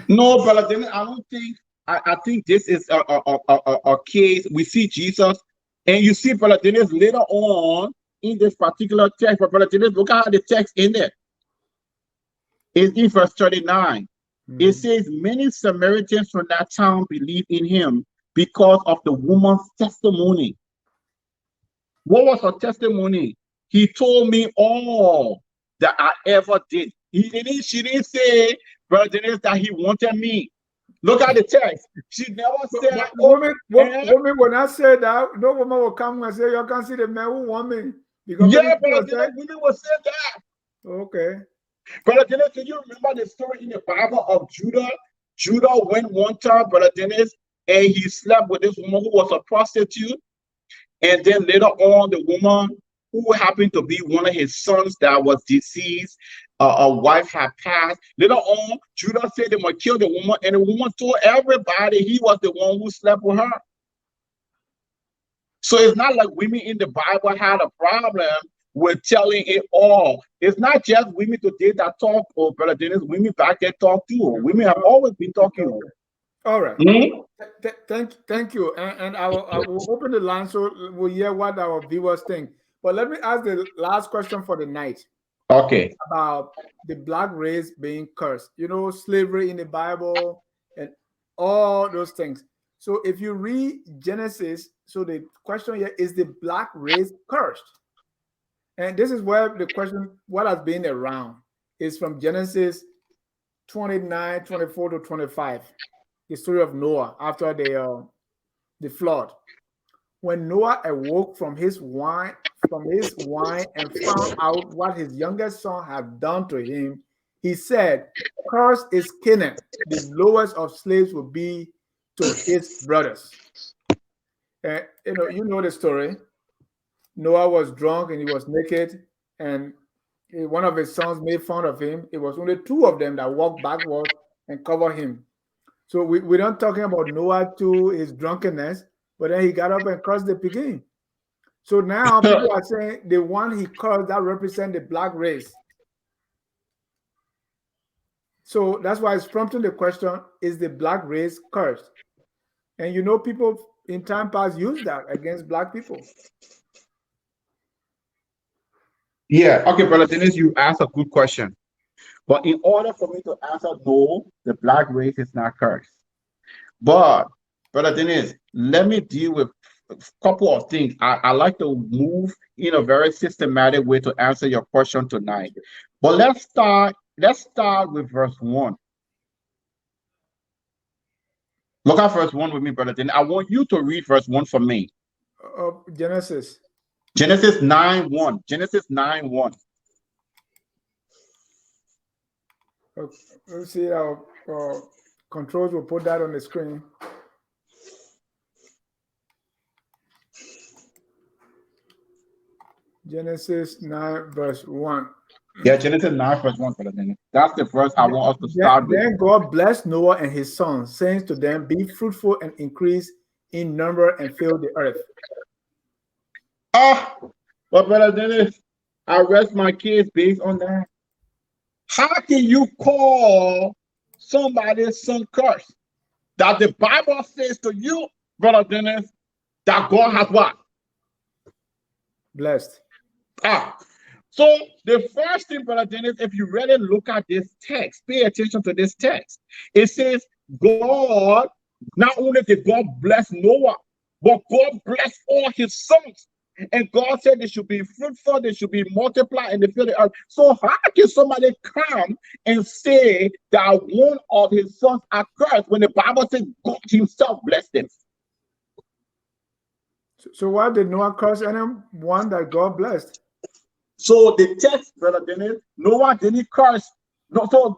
No, Brother Dennis, I don't think. I think this is a case. We see Jesus, and you see Brother Dennis later on in this particular text. But Brother Dennis, look at how the text ended. It's in verse 39. It says, many Samaritans from that town believed in him because of the woman's testimony. What was her testimony? He told me all that I ever did. She didn't say, Brother Dennis, that he wanted me. Look at the text. She never said. Women will not say that. No woman will come and say, you can see the man who want me. Because yeah, Brother Dennis, women will say that. Okay. Brother Dennis, do you remember the story in the Bible of Judah? Judah went one time, Brother Dennis, and he slept with this woman who was a prostitute. And then later on, the woman who happened to be one of his sons that was deceased, a wife had passed. Later on, Judah said they might kill the woman, and the woman told everybody he was the one who slept with her. So it's not like women in the Bible had a problem with telling it all. It's not just women today that talk, or Brother Dennis, women back there talk too. Women have always been talking. All right. Thank you. And I will open the line so we'll hear what our viewers think. But let me ask the last question for the night. Okay. About the black race being cursed. You know, slavery in the Bible and all those things. So if you read Genesis, so the question here is the black race cursed? And this is where the question, what has been around, is from Genesis 29, 24 to 25. The story of Noah after the flood. When Noah awoke from his wine and found out what his youngest son had done to him, he said, "Cursed is Canaan, the lowest of slaves will be to his brothers." And you know the story. Noah was drunk and he was naked, and one of his sons made fun of him. It was only two of them that walked backwards and covered him. So we're not talking about Noah to his drunkenness, but then he got up and cursed the pig. So now people are saying the one he cursed that represents the black race. So that's why it's prompting the question, is the black race cursed? And you know, people in time past use that against black people. Yeah, okay, Brother Dennis, you asked a good question. But in order for me to answer no, the black race is not cursed. But, Brother Dennis, let me deal with a couple of things. I like to move in a very systematic way to answer your question tonight. But let's start with verse 1. Look at verse 1 with me, Brother Dennis. I want you to read verse 1 for me. Genesis 9:1. Genesis 9:1. Let's see our controls will put that on the screen. Genesis 9 verse 1. Yeah, Genesis 9 verse 1. That's the verse I want us to start with. Then God blessed Noah and his sons, saying to them, "Be fruitful and increase in number and fill the earth." But Brother Dennis, I rest my case based on that. How can you call somebody's son cursed? That the Bible says to you, Brother Dennis, that God has what? Blessed. So the first thing, Brother Dennis, if you really look at this text, pay attention to this text. It says God, not only did God bless Noah, but God blessed all his sons. And God said they should be fruitful, they should be multiplied, and they fill the earth. So how can somebody come and say that one of his sons are cursed when the Bible says God himself blessed them? So why did Noah curse anyone that God blessed? So the text, Brother Dennis, Noah didn't curse No, so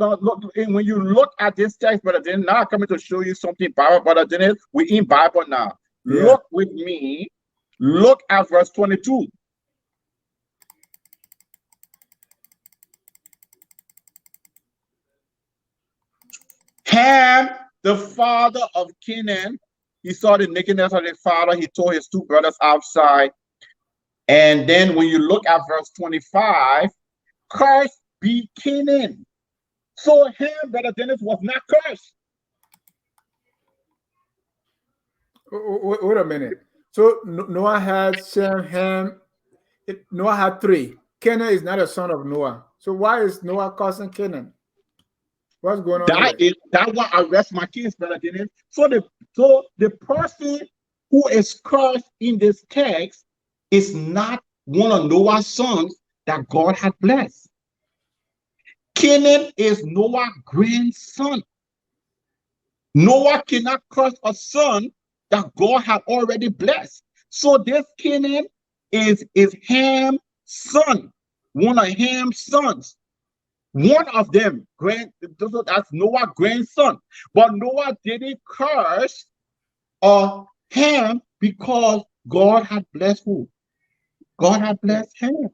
and when you look at this text, brother, then now I'm coming to show you something, Bible, brother. Then we in Bible now. Yeah. Look with me. Look at verse 22. Ham, the father of Canaan, he saw the nakedness of his father. He told his two brothers outside. And then when you look at verse 25, cursed be Canaan. So Ham, brother Dennis, was not cursed. Wait a minute. So Noah had Shem, Ham. Noah had three. Canaan is not a son of Noah. So why is Noah cursing Canaan? What's going on here? That why I rest my case, brother Dennis. So the person who is cursed in this text is not one of Noah's sons that God had blessed. Canaan is Noah's grandson. Noah cannot curse a son that God had already blessed. So this Canaan is Ham's son, one of Ham's sons. One of them, that's Noah's grandson. But Noah didn't curse Ham because God had blessed who? God had blessed Ham.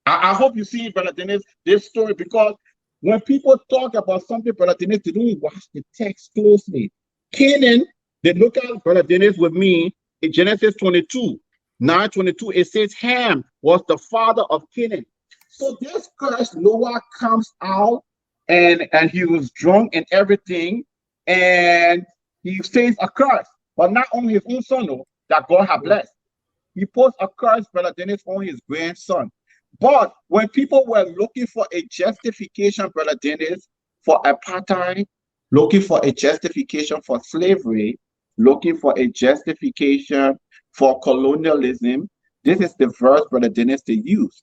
I hope you see, brother Dennis, this story, because when people talk about something, brother Dennis, they don't watch the text closely. Canaan, they look at brother Dennis with me in Genesis 22, 9:22. It says Ham was the father of Canaan. So this curse, Noah comes out and he was drunk and everything, and he says a curse, but not only his own son, no, that God had blessed. He puts a curse, brother Dennis, on his grandson. But when people were looking for a justification, brother Dennis, for apartheid, looking for a justification for slavery, looking for a justification for colonialism, this is the verse, brother Dennis, they use.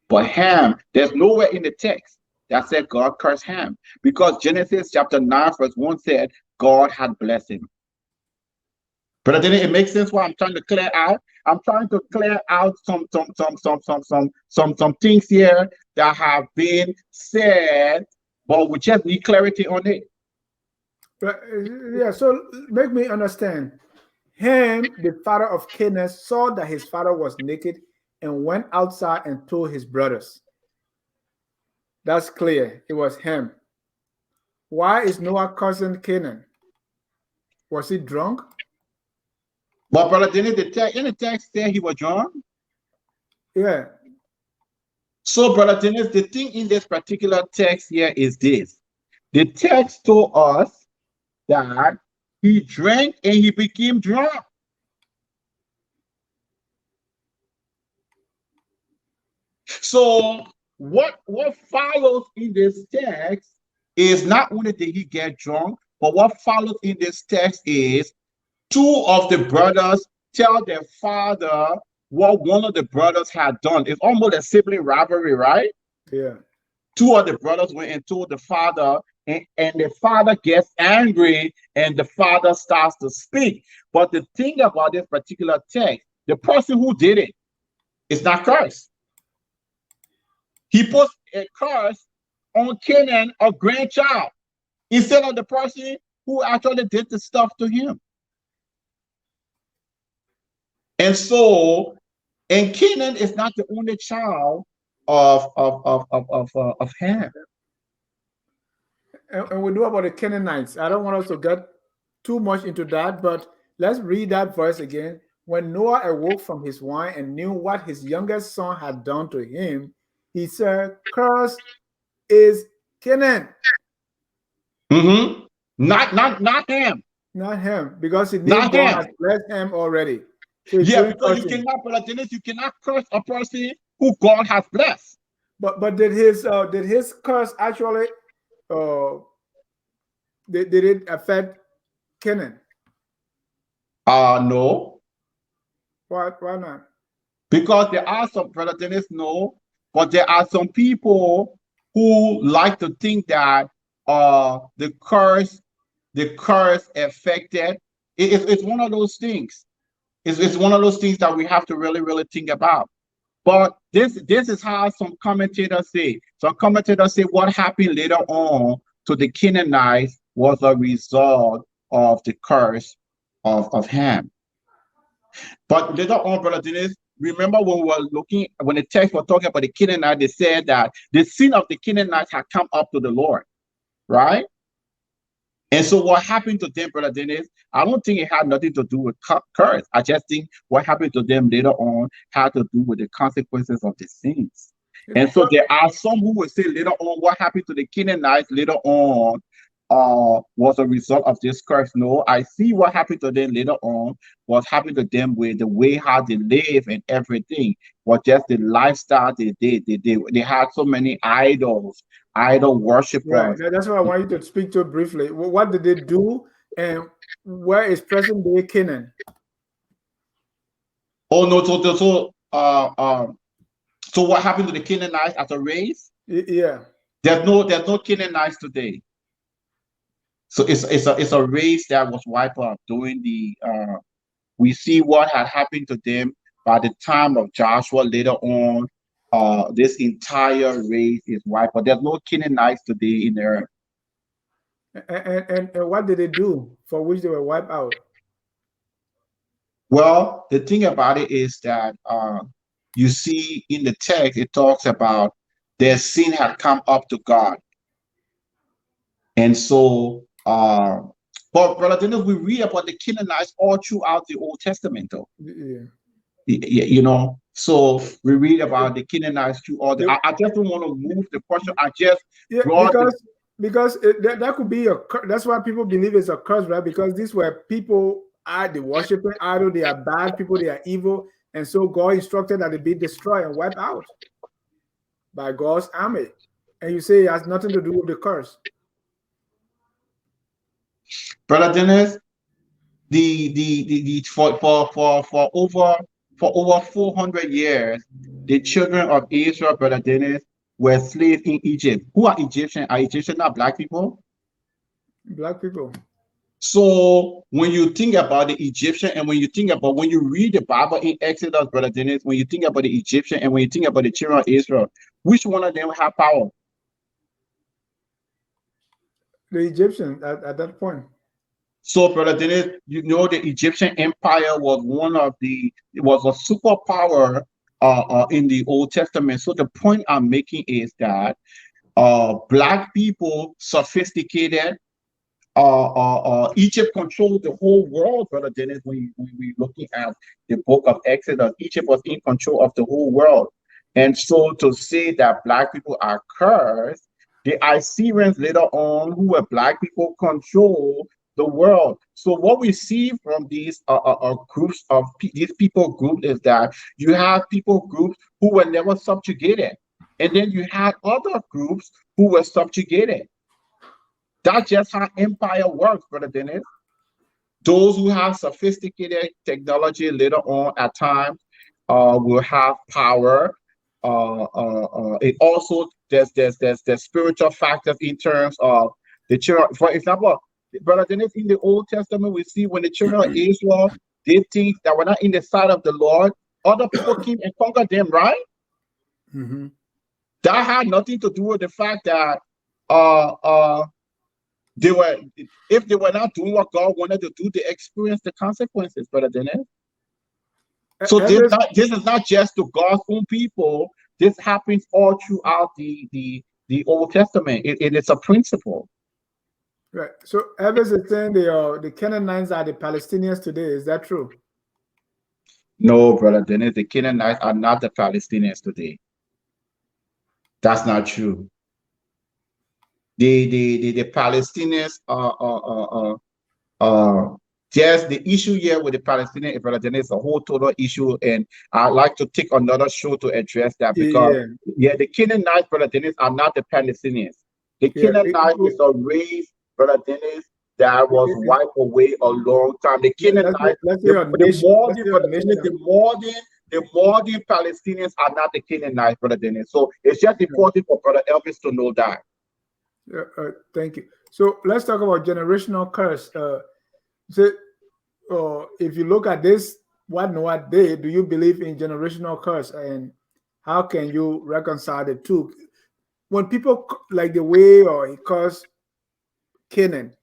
But Ham, there's nowhere in the text that said God cursed Ham, because Genesis chapter 9, verse 1 said God had blessed him. But then it makes sense why I'm trying to clear out. I'm trying to clear out some things here that have been said, but we just need clarity on it. But, yeah, so make me understand. Ham, the father of Canaan, saw that his father was naked and went outside and told his brothers. That's clear. It was Ham. Why is Noah cursing Canaan? Was he drunk? But brother, didn't the text say he was drunk? Yeah. So brother Dennis, the thing in this particular text here is this. The text told us that he drank and he became drunk. So what follows in this text is not only did he get drunk, but what follows in this text is two of the brothers tell their father what one of the brothers had done. It's almost a sibling rivalry, right? Yeah. Two of the brothers went and told the father, and the father gets angry and the father starts to speak. But the thing about this particular text, the person who did it is not cursed. He puts a curse on Canaan, a grandchild, instead of the person who actually did the stuff to him. And so, and Canaan is not the only child of Ham. And we know about the Canaanites. I don't want us to get too much into that, but let's read that verse again. When Noah awoke from his wine and knew what his youngest son had done to him, he said, "Cursed is Canaan." Mm-hmm. Not Ham. Not him, because he knew God has blessed him already. So yeah, because you cannot, brother Dennis, you cannot curse a person who God has blessed. But did his curse actually did it affect Canaan? No. Why not? Because there are some, brother Dennis, no, but there are some people who like to think that the curse affected. It's one of those things. It's one of those things that we have to really think about. But this is how some commentators say. Some commentators say what happened later on to the Canaanites was a result of the curse of Ham. But later on, Brother Dennis, remember when we were looking, when the text was talking about the Canaanites, they said that the sin of the Canaanites had come up to the Lord, right? And so what happened to them, Brother Dennis, I don't think it had nothing to do with curse. I just think what happened to them later on had to do with the consequences of the sins. And so there are some who will say later on what happened to the Canaanites later on was a result of this curse. No, I see what happened to them later on was happened to them with the way how they live and everything was just the lifestyle they did. They had so many idols, idol worshipers. Right. That's what I want you to speak to briefly. What did they do, and where is present day Canaan? Oh no, so what happened to the Canaanites as a race? Yeah. There's no Canaanites today. So it's a race that was wiped out during the we see what had happened to them by the time of Joshua later on. This entire race is wiped out. There's no Canaanites today in there. And what did they do for which they were wiped out? Well, the thing about it is that you see in the text, it talks about their sin had come up to God. And so, but Brother Dennis, we read about the Canaanites all throughout the Old Testament, though. Yeah. You know, so we read about the Canaanites through all the. I just don't want to move the question. I just because that could be that's why people believe it's a curse, right? Because these were people they worshiping idol, they are bad people, they are evil, and so God instructed that they be destroyed and wiped out by God's army. And you say it has nothing to do with the curse. Brother Dennis, for over 400 years, the children of Israel, Brother Dennis, were slaves in Egypt. Who are Egyptians? Are Egyptians not black people? Black people. So when you think about the Egyptian and when you read the Bible in Exodus, Brother Dennis, when you think about the Egyptian and when you think about the children of Israel, which one of them have power? The Egyptian at that point. So, Brother Dennis, you know the Egyptian Empire was it was a superpower in the Old Testament. So the point I'm making is that black people, sophisticated, Egypt controlled the whole world, Brother Dennis. When we looking at the book of Exodus, Egypt was in control of the whole world. And so to say that black people are cursed, the Assyrians later on, who were black people, control the world. So what we see from these groups of these people groups is that you have people groups who were never subjugated, and then you had other groups who were subjugated. That's just how empire works, Brother Dennis. Those who have sophisticated technology later on at times will have power. It also there's spiritual factors in terms of the children. For example, Brother Dennis, in the Old Testament, we see when the children of Israel did things that were not in the sight of the Lord, other people came and conquered them, right? Mm-hmm. That had nothing to do with the fact that if they were not doing what God wanted to do, they experienced the consequences, Brother Dennis. So this is not just to God's own people. This happens all throughout the Old Testament. It is a principle. Right. So Evans is saying the Canaanites are the Palestinians today. Is that true? No, Brother Dennis, the Canaanites are not the Palestinians today. That's not true. The Palestinians just the issue here with the Palestinian is a whole total issue, and I'd like to take another show to address that because the Canaanites, Brother Dennis, are not the Palestinians. The Canaanites is a race, Brother Dennis, that was wiped away a long time. The Canaanites, the modern Palestinians are not the Canaanites, Brother Dennis. So it's just important for Brother Elvis to know that. Thank you. So let's talk about generational curse. So, if you look at this, what Noah did, do you believe in generational curse? And How can you reconcile the two? When people like the way or he calls Canaan,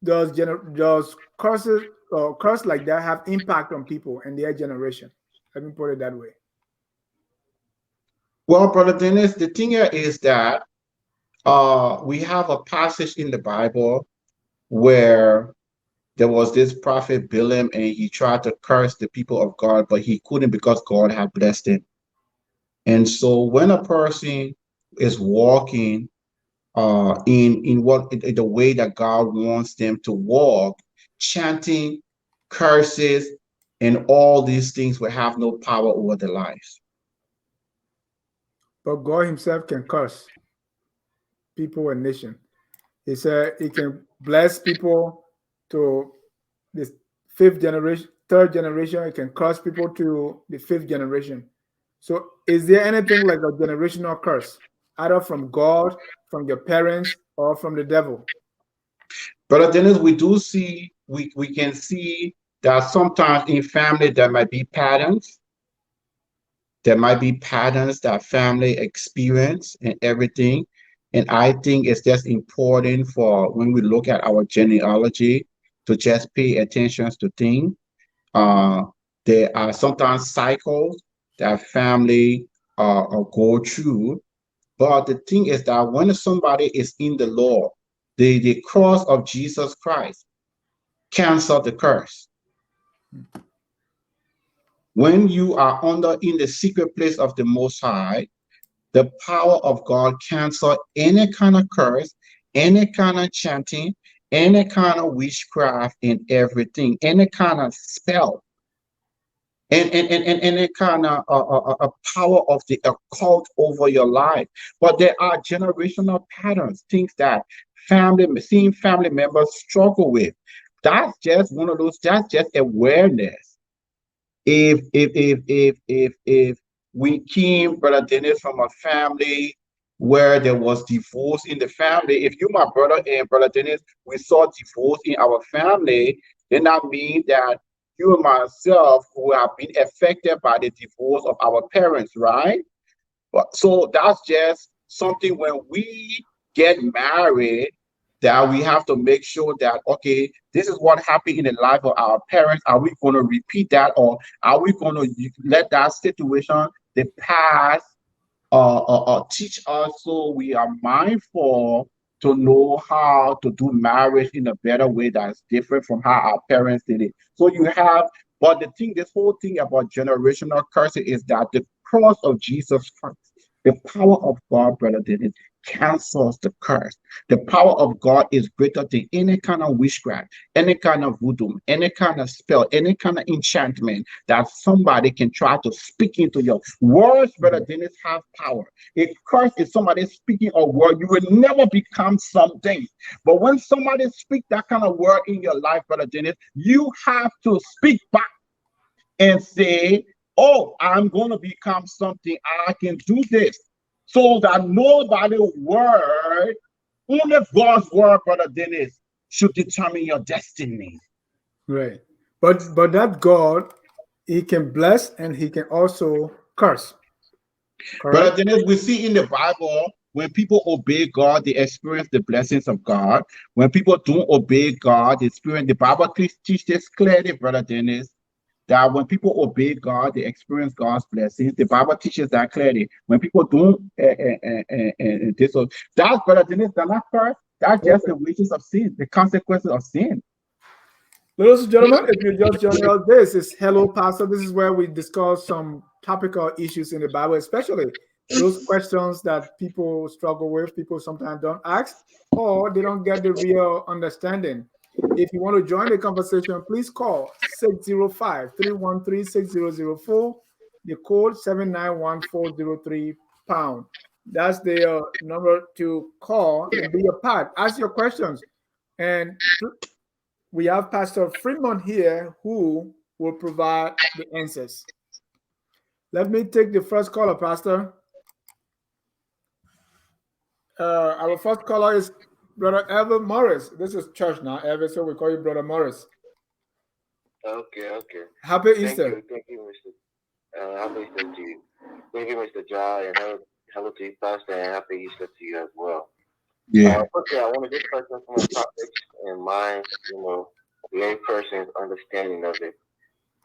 does curses or curse like that have impact on people and their generation? Let me put it that way. Well, Brother Dennis, the thing here is that we have a passage in the Bible where there was this prophet Balaam, and he tried to curse the people of God, but he couldn't because God had blessed him. And so when a person is walking in what in the way that God wants them to walk, chanting curses and all these things will have no power over their lives. But God Himself can curse people and nation. He said He can bless people to the fifth generation, third generation. He can curse people to the fifth generation. So, is there anything like a generational curse, either from God, from your parents, or from the devil? Brother Dennis, we can see that sometimes in family there might be patterns. There might be patterns that family experience and everything. And I think it's just important for when we look at our genealogy to just pay attention to things. Uh, there are sometimes cycles that family go through. But the thing is that when somebody is in the Lord, the cross of Jesus Christ cancel the curse. When you are under in the secret place of the Most High, the power of God cancel any kind of curse, any kind of chanting, any kind of witchcraft and everything, any kind of spell, and any kind of power of the occult over your life. But there are generational patterns, things that seeing family members struggle with. That's just one of those, that's just awareness. If we came, Brother Dennis, from a family where there was divorce in the family, if you, my brother and Brother Dennis, we saw divorce in our family, then that means that you and myself who have been affected by the divorce of our parents, right? But so that's just something when we get married that we have to make sure that okay, this is what happened in the life of our parents. Are we going to repeat that, or are we going to let that situation, the past, teach us so we are mindful to know how to do marriage in a better way that's different from how our parents did it. So you have, but the thing, this whole thing about generational cursing is that the cross of Jesus Christ, the power of God, brother, did it cancels the curse. The power of God is greater than any kind of witchcraft, any kind of voodoo, any kind of spell, any kind of enchantment that somebody can try to speak into your words, brother Dennis, have power. If curse is somebody speaking a word, you will never become something. But when somebody speaks that kind of word in your life, brother Dennis, you have to speak back and say, oh, I'm going to become something. I can do this. So that nobody's word, only God's word, brother Dennis, should determine your destiny. Right. But that God, He can bless and He can also curse. Brother Correct? Dennis, we see in the Bible when people obey God, they experience the blessings of God. When people don't obey God, they experience the Bible teaches clearly, brother Dennis, that when people obey God, they experience God's blessings. The Bible teaches that clearly. When people don't, this, so that's, brother Dennis, that's not first. That's just the wages of sin, the consequences of sin. Ladies and gentlemen, if you just joined us, this is Hello Pastor. This is where we discuss some topical issues in the Bible, especially those questions that people struggle with, people sometimes don't ask, or they don't get the real understanding. If you want to join the conversation, please call 605-313-6004, the code 791-403 pound. That's the number to call and be a part. Ask your questions. And we have Pastor Freeman here who will provide the answers. Let me take the first caller, Pastor. Our first caller is Brother Evan Morris. This is church now, Evan, so we call you Brother Morris. Okay, okay. Happy Easter. Thank you, Mr. Happy Easter to you. Thank you, Mr. Jai, and hello to you, Pastor, and happy Easter to you as well. Yeah. Firstly, I want to just touch on some of the topics and my, layperson's understanding of it.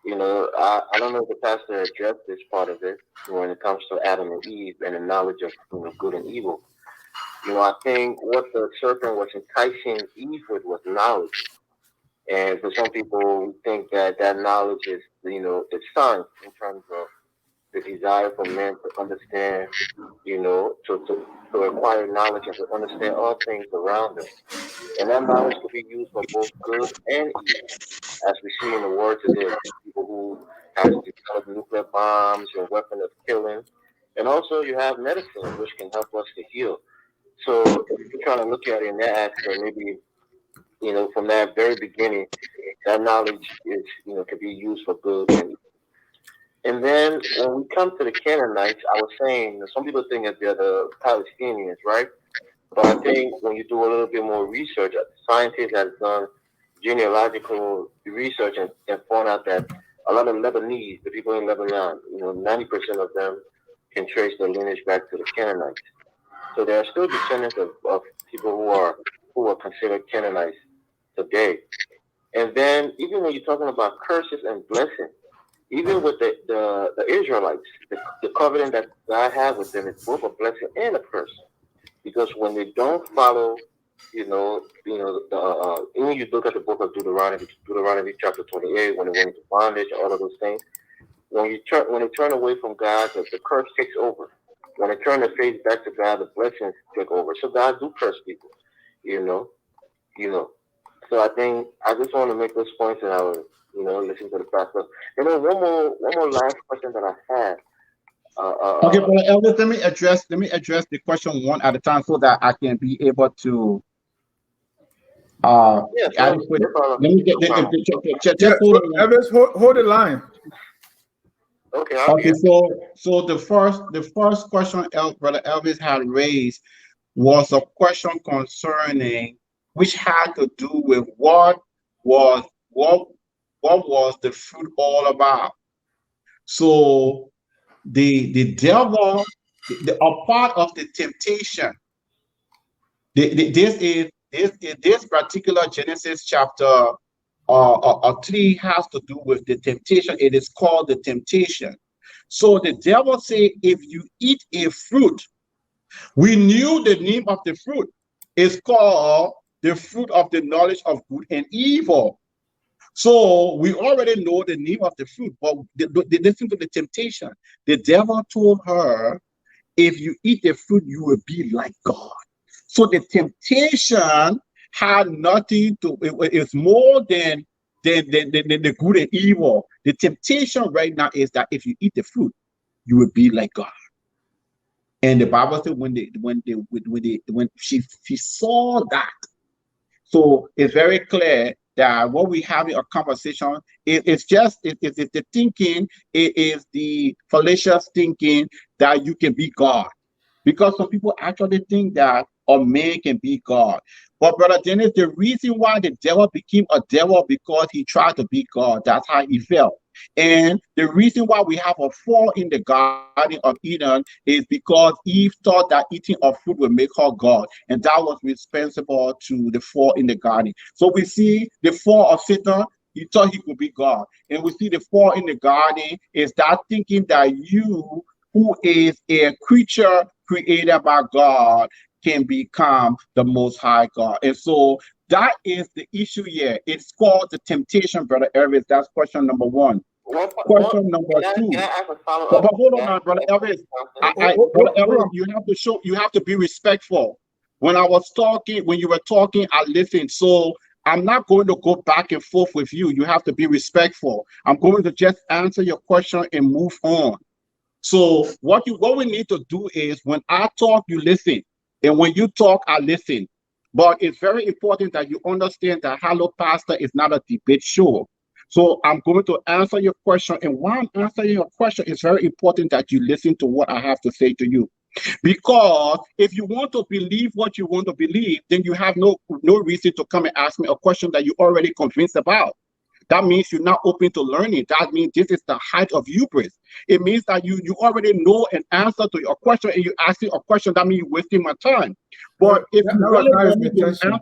I don't know if the pastor addressed this part of it when it comes to Adam and Eve and the knowledge of good and evil. I think what the serpent was enticing Eve with was knowledge. And for some people, we think that knowledge is, it's science in terms of the desire for men to understand, to acquire knowledge and to understand all things around them. And that knowledge could be used for both good and evil, as we see in the world today. People who has developed nuclear bombs and weapons of killing. And also you have medicine, which can help us to heal. So if you're trying to look at it in that aspect, maybe, from that very beginning, that knowledge is, can be used for good and then when we come to the Canaanites, I was saying some people think that they're the Palestinians, right? But I think when you do a little bit more research, scientists have done genealogical research and found out that a lot of Lebanese, the people in Lebanon, 90% of them can trace their lineage back to the Canaanites. So there are still descendants of people who are considered Canaanites today. And then even when you're talking about curses and blessings, even with the Israelites, the covenant that God had with them is both a blessing and a curse. Because when they don't follow, when you look at the book of Deuteronomy chapter 28, when they went into bondage, all of those things, when they turn away from God, the curse takes over. When they turn their face back to God, the blessings take over. So God do curse people, you know, you know. So I think I just want to make those points, and I will, listen to the pastor. One more last question that I had. Okay, but Elvis, let me address the question one at a time so that I can be able to uh Yeah, adequate. no problem. Let me No problem. Yeah, just hold so on. Elvis, hold the line. Okay, I'm Okay, here. so the first question Brother Elvis had raised was a question concerning which had to do with was what what was the fruit all about. So the devil, a part of the temptation. This particular Genesis chapter 3 has to do with the temptation. It is called the temptation. So the devil say, if you eat a fruit, we knew the name of the fruit is called the fruit of the knowledge of good and evil. So we already know the name of the fruit, but listen to the temptation. The devil told her, if you eat the fruit, you will be like God. So the temptation had nothing to, it's more than the good and evil. The temptation right now is that if you eat the fruit, you will be like God. And the Bible said when she saw that, so it's very clear that what we have in a conversation it's the thinking, it is the fallacious thinking that you can be God. Because some people actually think that a man can be God. But Brother Dennis, the reason why the devil became a devil because he tried to be God. That's how he felt. And the reason why we have a fall in the Garden of Eden is because Eve thought that eating of fruit would make her God. And that was responsible to the fall in the garden. So we see the fall of Satan. He thought he could be God. And we see the fall in the garden is that thinking that you, who is a creature created by God, can become the most high God. And so that is the issue here. It's called the temptation, Brother Elvis. That's question number one. Question number Can two. I ask a follow But up to hold on that? now, Brother Elvis. Brother Hold Elvis, on. you have to be respectful. When I was talking, when you were talking, I listened. So I'm not going to go back and forth with you. You have to be respectful. I'm going to just answer your question and move on. So what we need to do is when I talk, you listen. And when you talk, I listen. But it's very important that you understand that Hello Pastor is not a debate show. So I'm going to answer your question. And while I'm answering your question, it's very important that you listen to what I have to say to you. Because if you want to believe what you want to believe, then you have no reason to come and ask me a question that you already convinced about. That means you're not open to learning. That means this is the height of hubris. It means that you already know an answer to your question and you asking a question. That means you're wasting my time. But if you really want me to answer,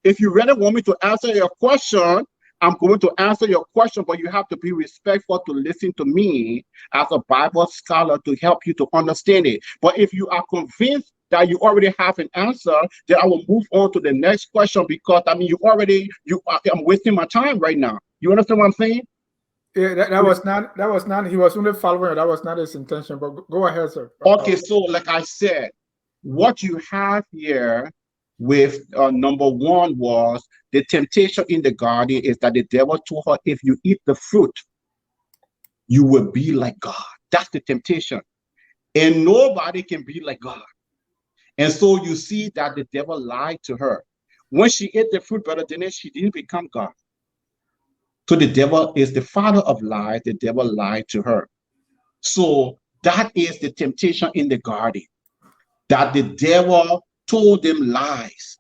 if you really want me to answer your question, I'm going to answer your question, but you have to be respectful to listen to me as a Bible scholar to help you to understand it. But if you are convinced that you already have an answer, then I will move on to the next question, because I mean, I'm wasting my time right now. You understand what I'm saying? Yeah, that was not, he was only following, that was not his intention, but go ahead, sir. Okay, so like I said, what you have here with number one was the temptation in the garden is that the devil told her, if you eat the fruit, you will be like God. That's the temptation. And nobody can be like God. And so you see that the devil lied to her. When she ate the fruit, Brother Dennis, she didn't become God. So the devil is the father of lies. The devil lied to her. So that is the temptation in the garden, that the devil told them lies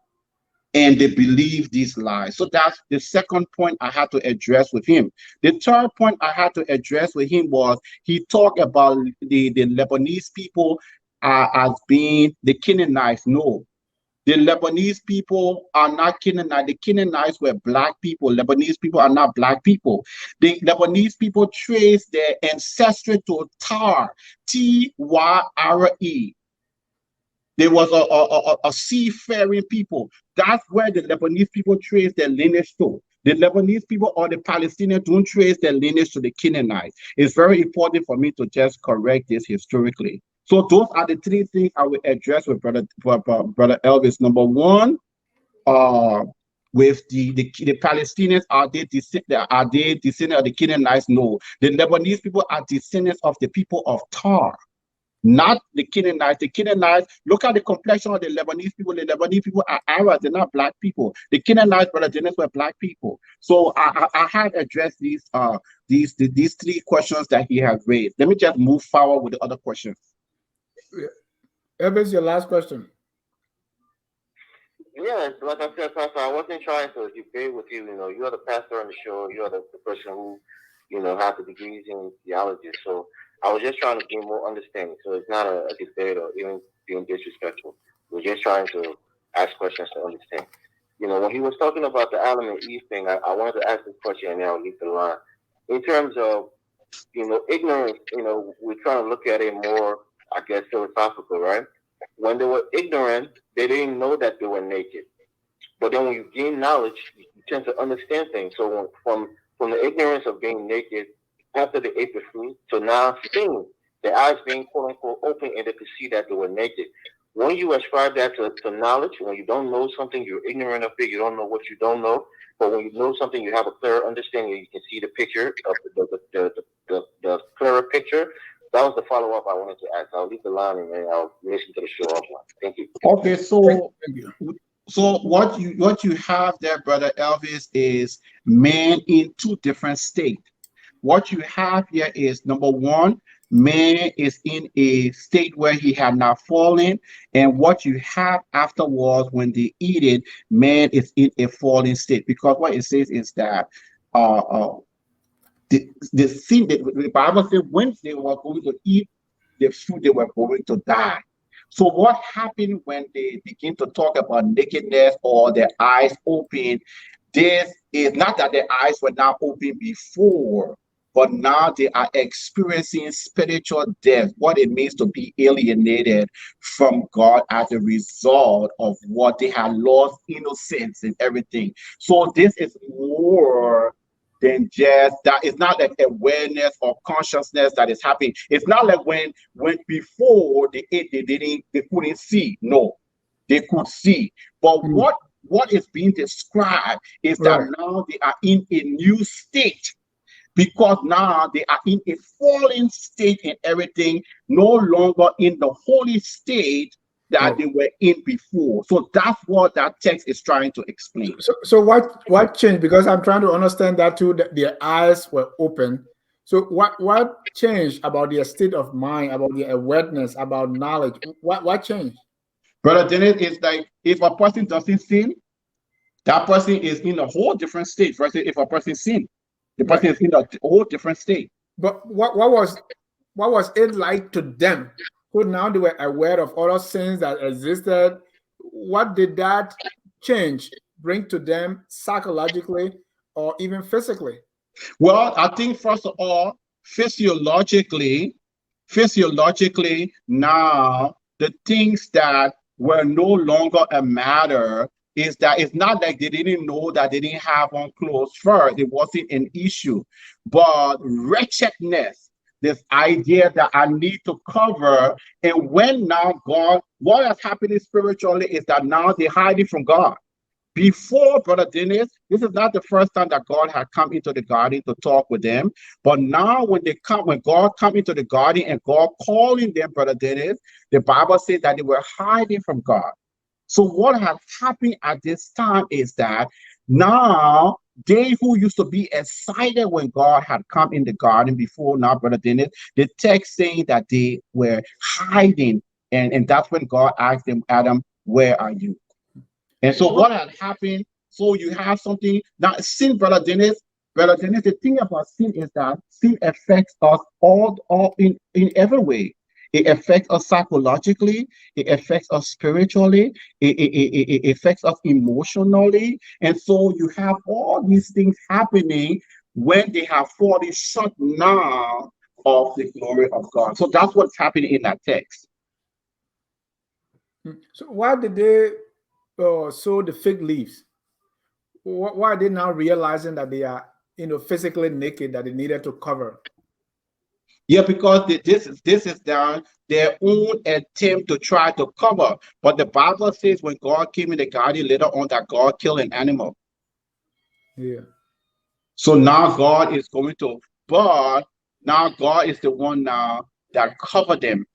and they believed these lies. So that's the second point I had to address with him. The third point I had to address with him was he talked about the Lebanese people as being the Canaanites. No, the Lebanese people are not Canaanites. The Canaanites were black people. Lebanese people are not black people. The Lebanese people trace their ancestry to Tar, Tyre. There was a seafaring people. That's where the Lebanese people trace their lineage to. The Lebanese people or the Palestinians don't trace their lineage to the Canaanites. It's very important for me to just correct this historically. So those are the three things I will address with Brother Elvis. Number one, with the Palestinians, are they descendants of the Canaanites? No. The Lebanese people are descendants of the people of Tar, not the Canaanites. The Canaanites, look at the complexion of the Lebanese people. The Lebanese people are Arabs, they're not black people. The Canaanites, Brother Dennis, were black people. So I have addressed these three questions that he has raised. Let me just move forward with the other questions. Elvis, your last question. Yes, like I said, Pastor, I wasn't trying to debate with you. You know, you are the pastor on the show. You are the person who, you know, has the degrees in theology. So I was just trying to gain more understanding. So it's not a debate or even being disrespectful. We're just trying to ask questions to understand. You know, when he was talking about the Adam and Eve thing, I wanted to ask this question and then I'll leave the line. In terms of, you know, ignorance, you know, we're trying to look at it more, I guess, philosophical, right? When they were ignorant, they didn't know that they were naked. But then when you gain knowledge, you tend to understand things. So from the ignorance of being naked after they ate the fruit to now seeing, their eyes being quote unquote open and they could see that they were naked. When you ascribe that to knowledge, when you don't know something, you're ignorant of it, you don't know what you don't know. But when you know something, you have a clearer understanding, you can see the picture of the clearer picture. That was the follow-up I wanted to ask. I'll leave the line and then I'll listen to the show offline. Thank you. Okay, so so what you have there, Brother Elvis, is man in two different states. What you have here is, number one, man is in a state where he had not fallen, and what you have afterwards when they eat it, man is in a fallen state. Because what it says is that the sin that the Bible says when they were going to eat the fruit, they were going to die. So what happened when they begin to talk about nakedness or their eyes open? This is not that their eyes were not open before, but now they are experiencing spiritual death, what it means to be alienated from God as a result of what they had lost innocence and everything. So this is more than just that. It's not like awareness or consciousness that is happening. It's not like when before they ate, they couldn't see. No, they could see. But what is being described is that now they are in a new state, because now they are in a fallen state and everything, no longer in the holy state that they were in before. So that's what that text is trying to explain. So what changed? Because I'm trying to understand that too, that their eyes were open. So what changed about their state of mind, about their awareness, about knowledge? What changed? Brother Dennis, it's like if a person doesn't sin, that person is in a whole different state versus if a person sin. The person is in a whole different state. But what was it like to them? Who now they were aware of other sins that existed. What did that change bring to them psychologically or even physically? Well, I think first of all, physiologically, now the things that were no longer a matter is that it's not like they didn't know that they didn't have on clothes first. It wasn't an issue. But wretchedness, this idea that I need to cover, and when now God, what is happening spiritually is that now they're hiding from God. Before, Brother Dennis, this is not the first time that God had come into the garden to talk with them. But now when God come into the garden and God calling them, Brother Dennis, the Bible says that they were hiding from God. So what has happened at this time is that now they who used to be excited when God had come in the garden before, now, Brother Dennis, the text saying that they were hiding. And that's when God asked them, Adam, where are you? And so what had happened, so you have something, now sin, Brother Dennis, the thing about sin is that sin affects us all in every way. It affects us psychologically, it affects us spiritually, it affects us emotionally. And so you have all these things happening when they have fallen short now of the glory of God. So that's what's happening in that text. So why did they sow the fig leaves? Why are they now realizing that they are, physically naked, that they needed to cover? Yeah, because this is their own attempt to try to cover. But the Bible says when God came in the garden later on that God killed an animal. Yeah. So now God is going to, but now God is the one now that covered them.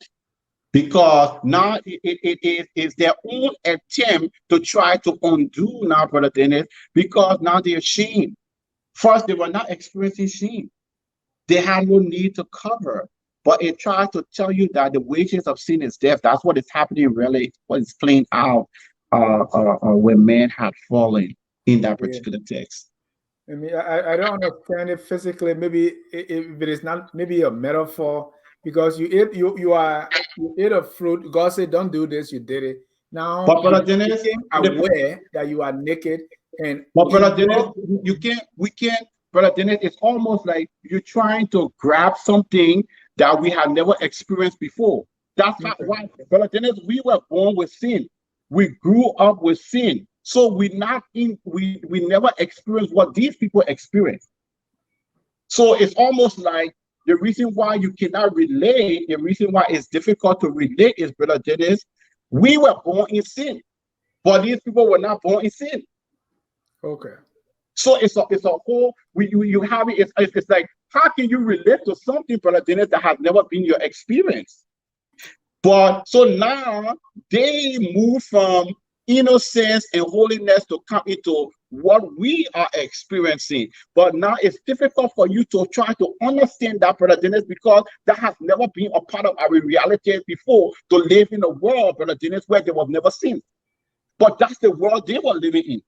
Because now it is their own attempt to try to undo now, Brother Dennis, because now they're ashamed. First, they were not experiencing shame. They had no need to cover. But it tries to tell you that the wages of sin is death. That's what is happening really, what is playing out when man had fallen in that particular text. I mean, I don't understand it physically. Maybe if it is not, maybe a metaphor, because you ate a fruit. God said, "Don't do this." You did it. Now But Brother you Dennis, became aware that you are naked, and but Brother Dennis, we can't, Brother Dennis. It's almost like you're trying to grab something that we have never experienced before. That's not why, Brother Dennis. We were born with sin. We grew up with sin. So we never experienced what these people experience. So it's almost like the reason why you cannot relate, the reason why it's difficult to relate is, Brother Dennis, we were born in sin, but these people were not born in sin. Okay. So it's a whole, you have it, it's like, how can you relate to something, Brother Dennis, that has never been your experience? But so now they move from innocence and holiness to come into what we are experiencing. But now it's difficult for you to try to understand that, Brother Dennis, because that has never been a part of our reality before, to live in a world, Brother Dennis, where there was never sin. But that's the world they were living in.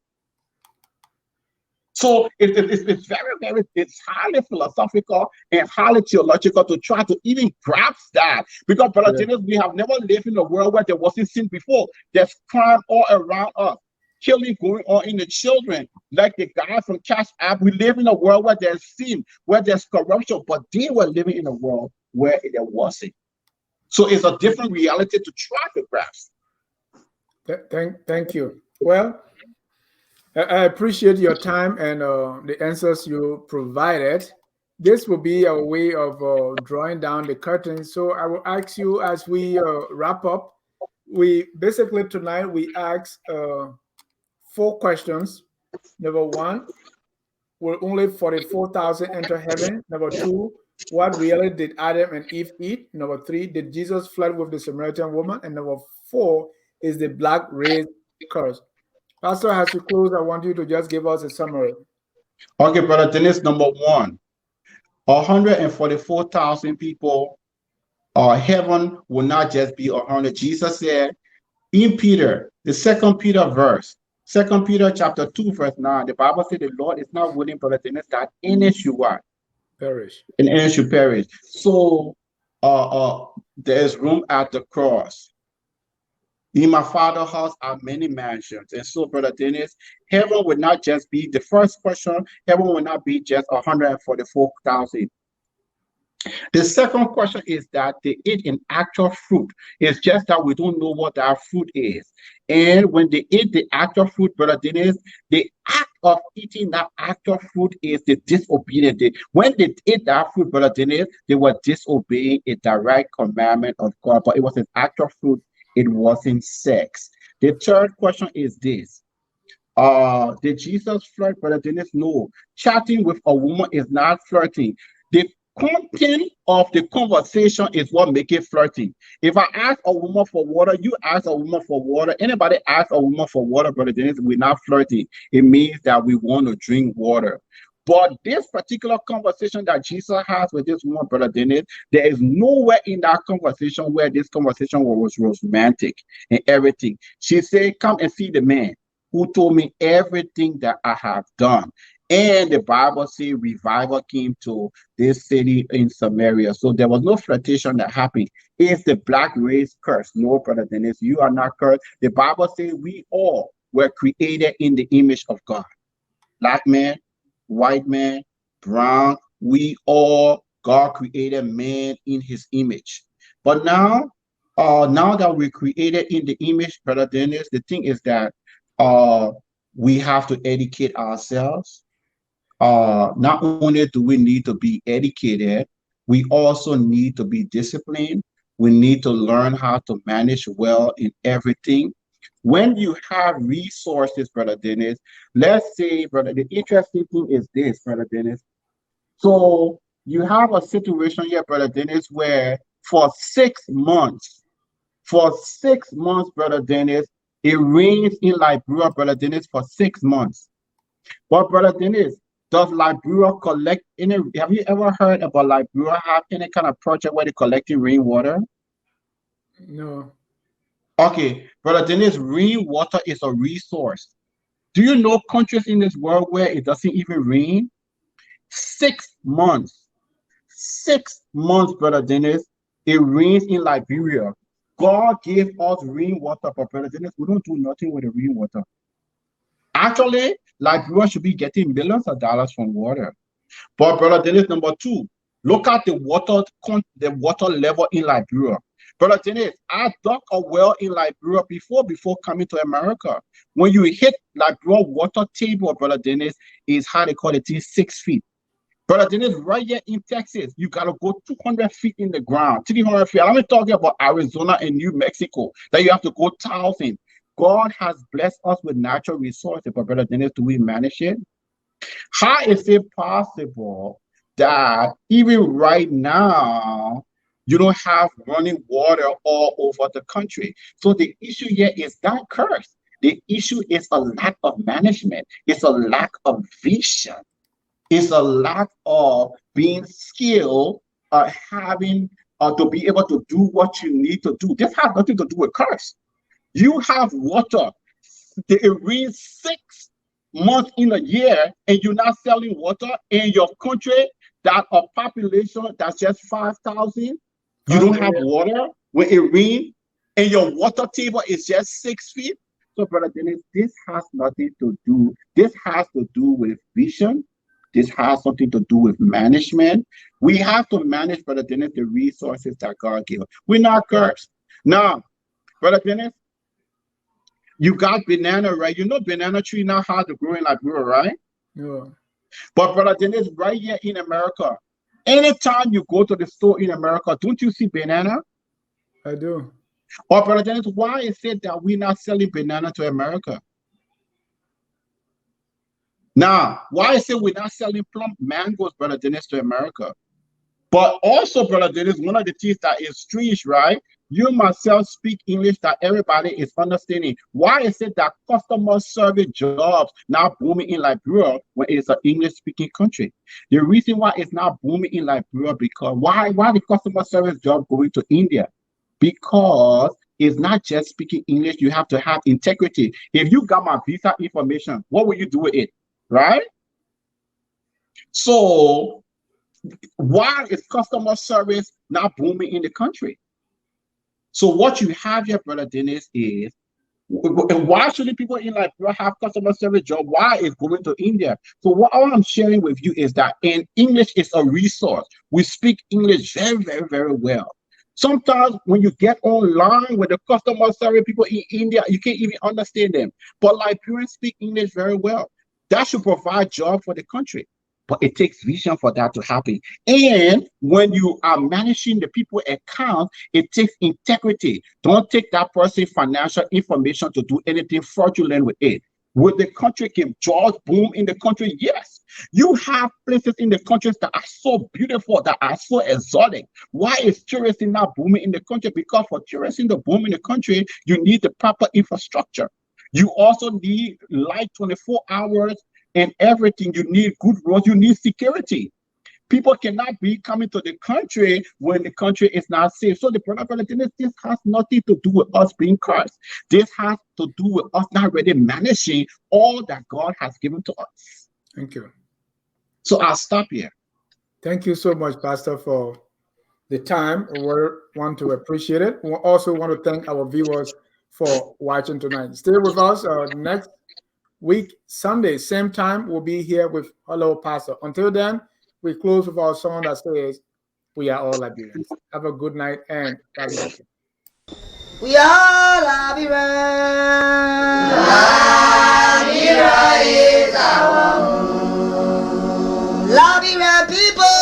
So it's very, it's highly philosophical and highly theological to try to even grasp that. Because, Brother Dennis, we have never lived in a world where there wasn't sin before. There's crime all around us. Killing going on in the children. Like the guy from Cashapp, we live in a world where there's sin, where there's corruption, but they were living in a world where there wasn't. So it's a different reality to try to grasp. Thank you. Well, I appreciate your time and the answers you provided. This will be a way of drawing down the curtain. So I will ask you as we wrap up. We basically tonight we asked 4 questions. Number 1, will only 44,000 enter heaven? Number 2, what really did Adam and Eve eat? Number 3, did Jesus flirt with the Samaritan woman? And number 4, is the black race cursed? Pastor, as we close, I want you to just give us a summary. Okay, Brother Dennis, number 1, 144,000 people, heaven will not just be 100. Jesus said in Peter, the 2nd Peter verse, Second Peter chapter 2, verse 9. The Bible says the Lord is not willing, brother Dennis, that any should what? Perish. And any should perish. So there is room at the cross. In my Father's house are many mansions. And so, brother Dennis, heaven will not just be the first question, heaven will not be just 144,000. The second question is that they eat an actual fruit. It's just that we don't know what that fruit is. And when they eat the actual fruit, brother Dennis, the act of eating that actual fruit is the disobedience. When they ate that fruit, brother Dennis, they were disobeying a direct commandment of God, but it was an actual fruit. It wasn't sex. The third question is this. Did Jesus flirt, brother Dennis? No. Chatting with a woman is not flirting. The content of the conversation is what makes it flirting. If I ask a woman for water, you ask a woman for water, anybody ask a woman for water, brother Dennis, we're not flirting. It means that we want to drink water. But this particular conversation that Jesus has with this woman, brother Dennis, there is nowhere in that conversation where this conversation was romantic and everything. She said, come and see the man who told me everything that I have done. And the Bible says revival came to this city in Samaria. So there was no flirtation that happened. Is the black race cursed? No, brother Dennis, you are not cursed. The Bible says we all were created in the image of God. Black man, white man, brown, we all, God created man in his image. But now that we're created in the image, brother Dennis, the thing is that we have to educate ourselves. Not only do we need to be educated, we also need to be disciplined. We need to learn how to manage well in everything. When you have resources, brother Dennis, let's say, brother, the interesting thing is this, brother Dennis. So you have a situation here, brother Dennis, where for 6 months, brother Dennis, it rains in Liberia, brother Dennis, for 6 months. But brother Dennis, does Liberia collect any? Have you ever heard about Liberia have any kind of project where they collecting rainwater? No. Okay, brother Dennis, rainwater is a resource. Do you know countries in this world where it doesn't even rain? 6 months. 6 months, brother Dennis, it rains in Liberia. God gave us rainwater, but brother Dennis, we don't do nothing with the rainwater. Actually, Liberia should be getting millions of dollars from water. But brother Dennis, number two, look at the water level in Liberia. Brother Dennis, I dug a well in Liberia before coming to America. When you hit Liberia water table, brother Dennis, is how they call it, 6 feet. Brother Dennis, right here in Texas, you gotta go 200 feet in the ground, 300 feet. I'm talking about Arizona and New Mexico, that you have to go 1,000. God has blessed us with natural resources, but brother Dennis, do we manage it? How is it possible that even right now, you don't have running water all over the country? So the issue here is not curse. The issue is a lack of management. It's a lack of vision. It's a lack of being skilled, having to be able to do what you need to do. This has nothing to do with curse. You have water. It rains 6 months in a year, and you're not selling water in your country that a population that's just 5,000. You don't have water when it rains, and your water table is just 6 feet. So, brother Dennis, this has nothing to do. This has to do with vision. This has something to do with management. We have to manage, brother Dennis, the resources that God gave us. We're not cursed. Now, brother Dennis, you got banana, right? You know banana tree now hard to grow in Liberia, right? Yeah. But brother Dennis, right here in America, anytime you go to the store in America, don't you see banana? I do. Or brother Dennis, why is it that we're not selling banana to America? Now, why is it we're not selling plum mangoes, brother Dennis, to America? But also, brother Dennis, one of the things that is strange, right? You myself speak English that everybody is understanding. Why is it that customer service jobs now booming in Liberia when it's an English-speaking country? The reason why it's not booming in Liberia because why the customer service job going to India? Because is not just speaking English. You have to have integrity. If you got my visa information, what will you do with it? Right? So why is customer service not booming in the country? So what you have here, Brother Dennis, is, and why shouldn't people in Liberia have customer service job? Why is going to India? So what all I'm sharing with you is that in English is a resource. We speak English very, very, very well. Sometimes when you get online with the customer service people in India, you can't even understand them. But Liberians speak English very well. That should provide job for the country. But it takes vision for that to happen. And when you are managing the people account, it takes integrity. Don't take that person's financial information to do anything fraudulent with it. Will the country give jobs boom in the country? Yes. You have places in the countries that are so beautiful, that are so exotic. Why is tourism not booming in the country? Because for tourism to boom in the country, you need the proper infrastructure. You also need light 24 hours and everything. You need good roads. You need security. People cannot be coming to the country when the country is not safe. So the product, this has nothing to do with us being cursed. This has to do with us not really managing all that God has given to us. Thank you. So I'll stop here. Thank you so much, Pastor, for the time. We want to appreciate it. We also want to thank our viewers for watching tonight. Stay with us. Next week, Sunday, same time, we'll be here with Hello, Pastor. Until then, we close with our song that says, "We are all Liberians." Have a good night and God bless you. We are Liberians. Liberia is our home. Liberian people.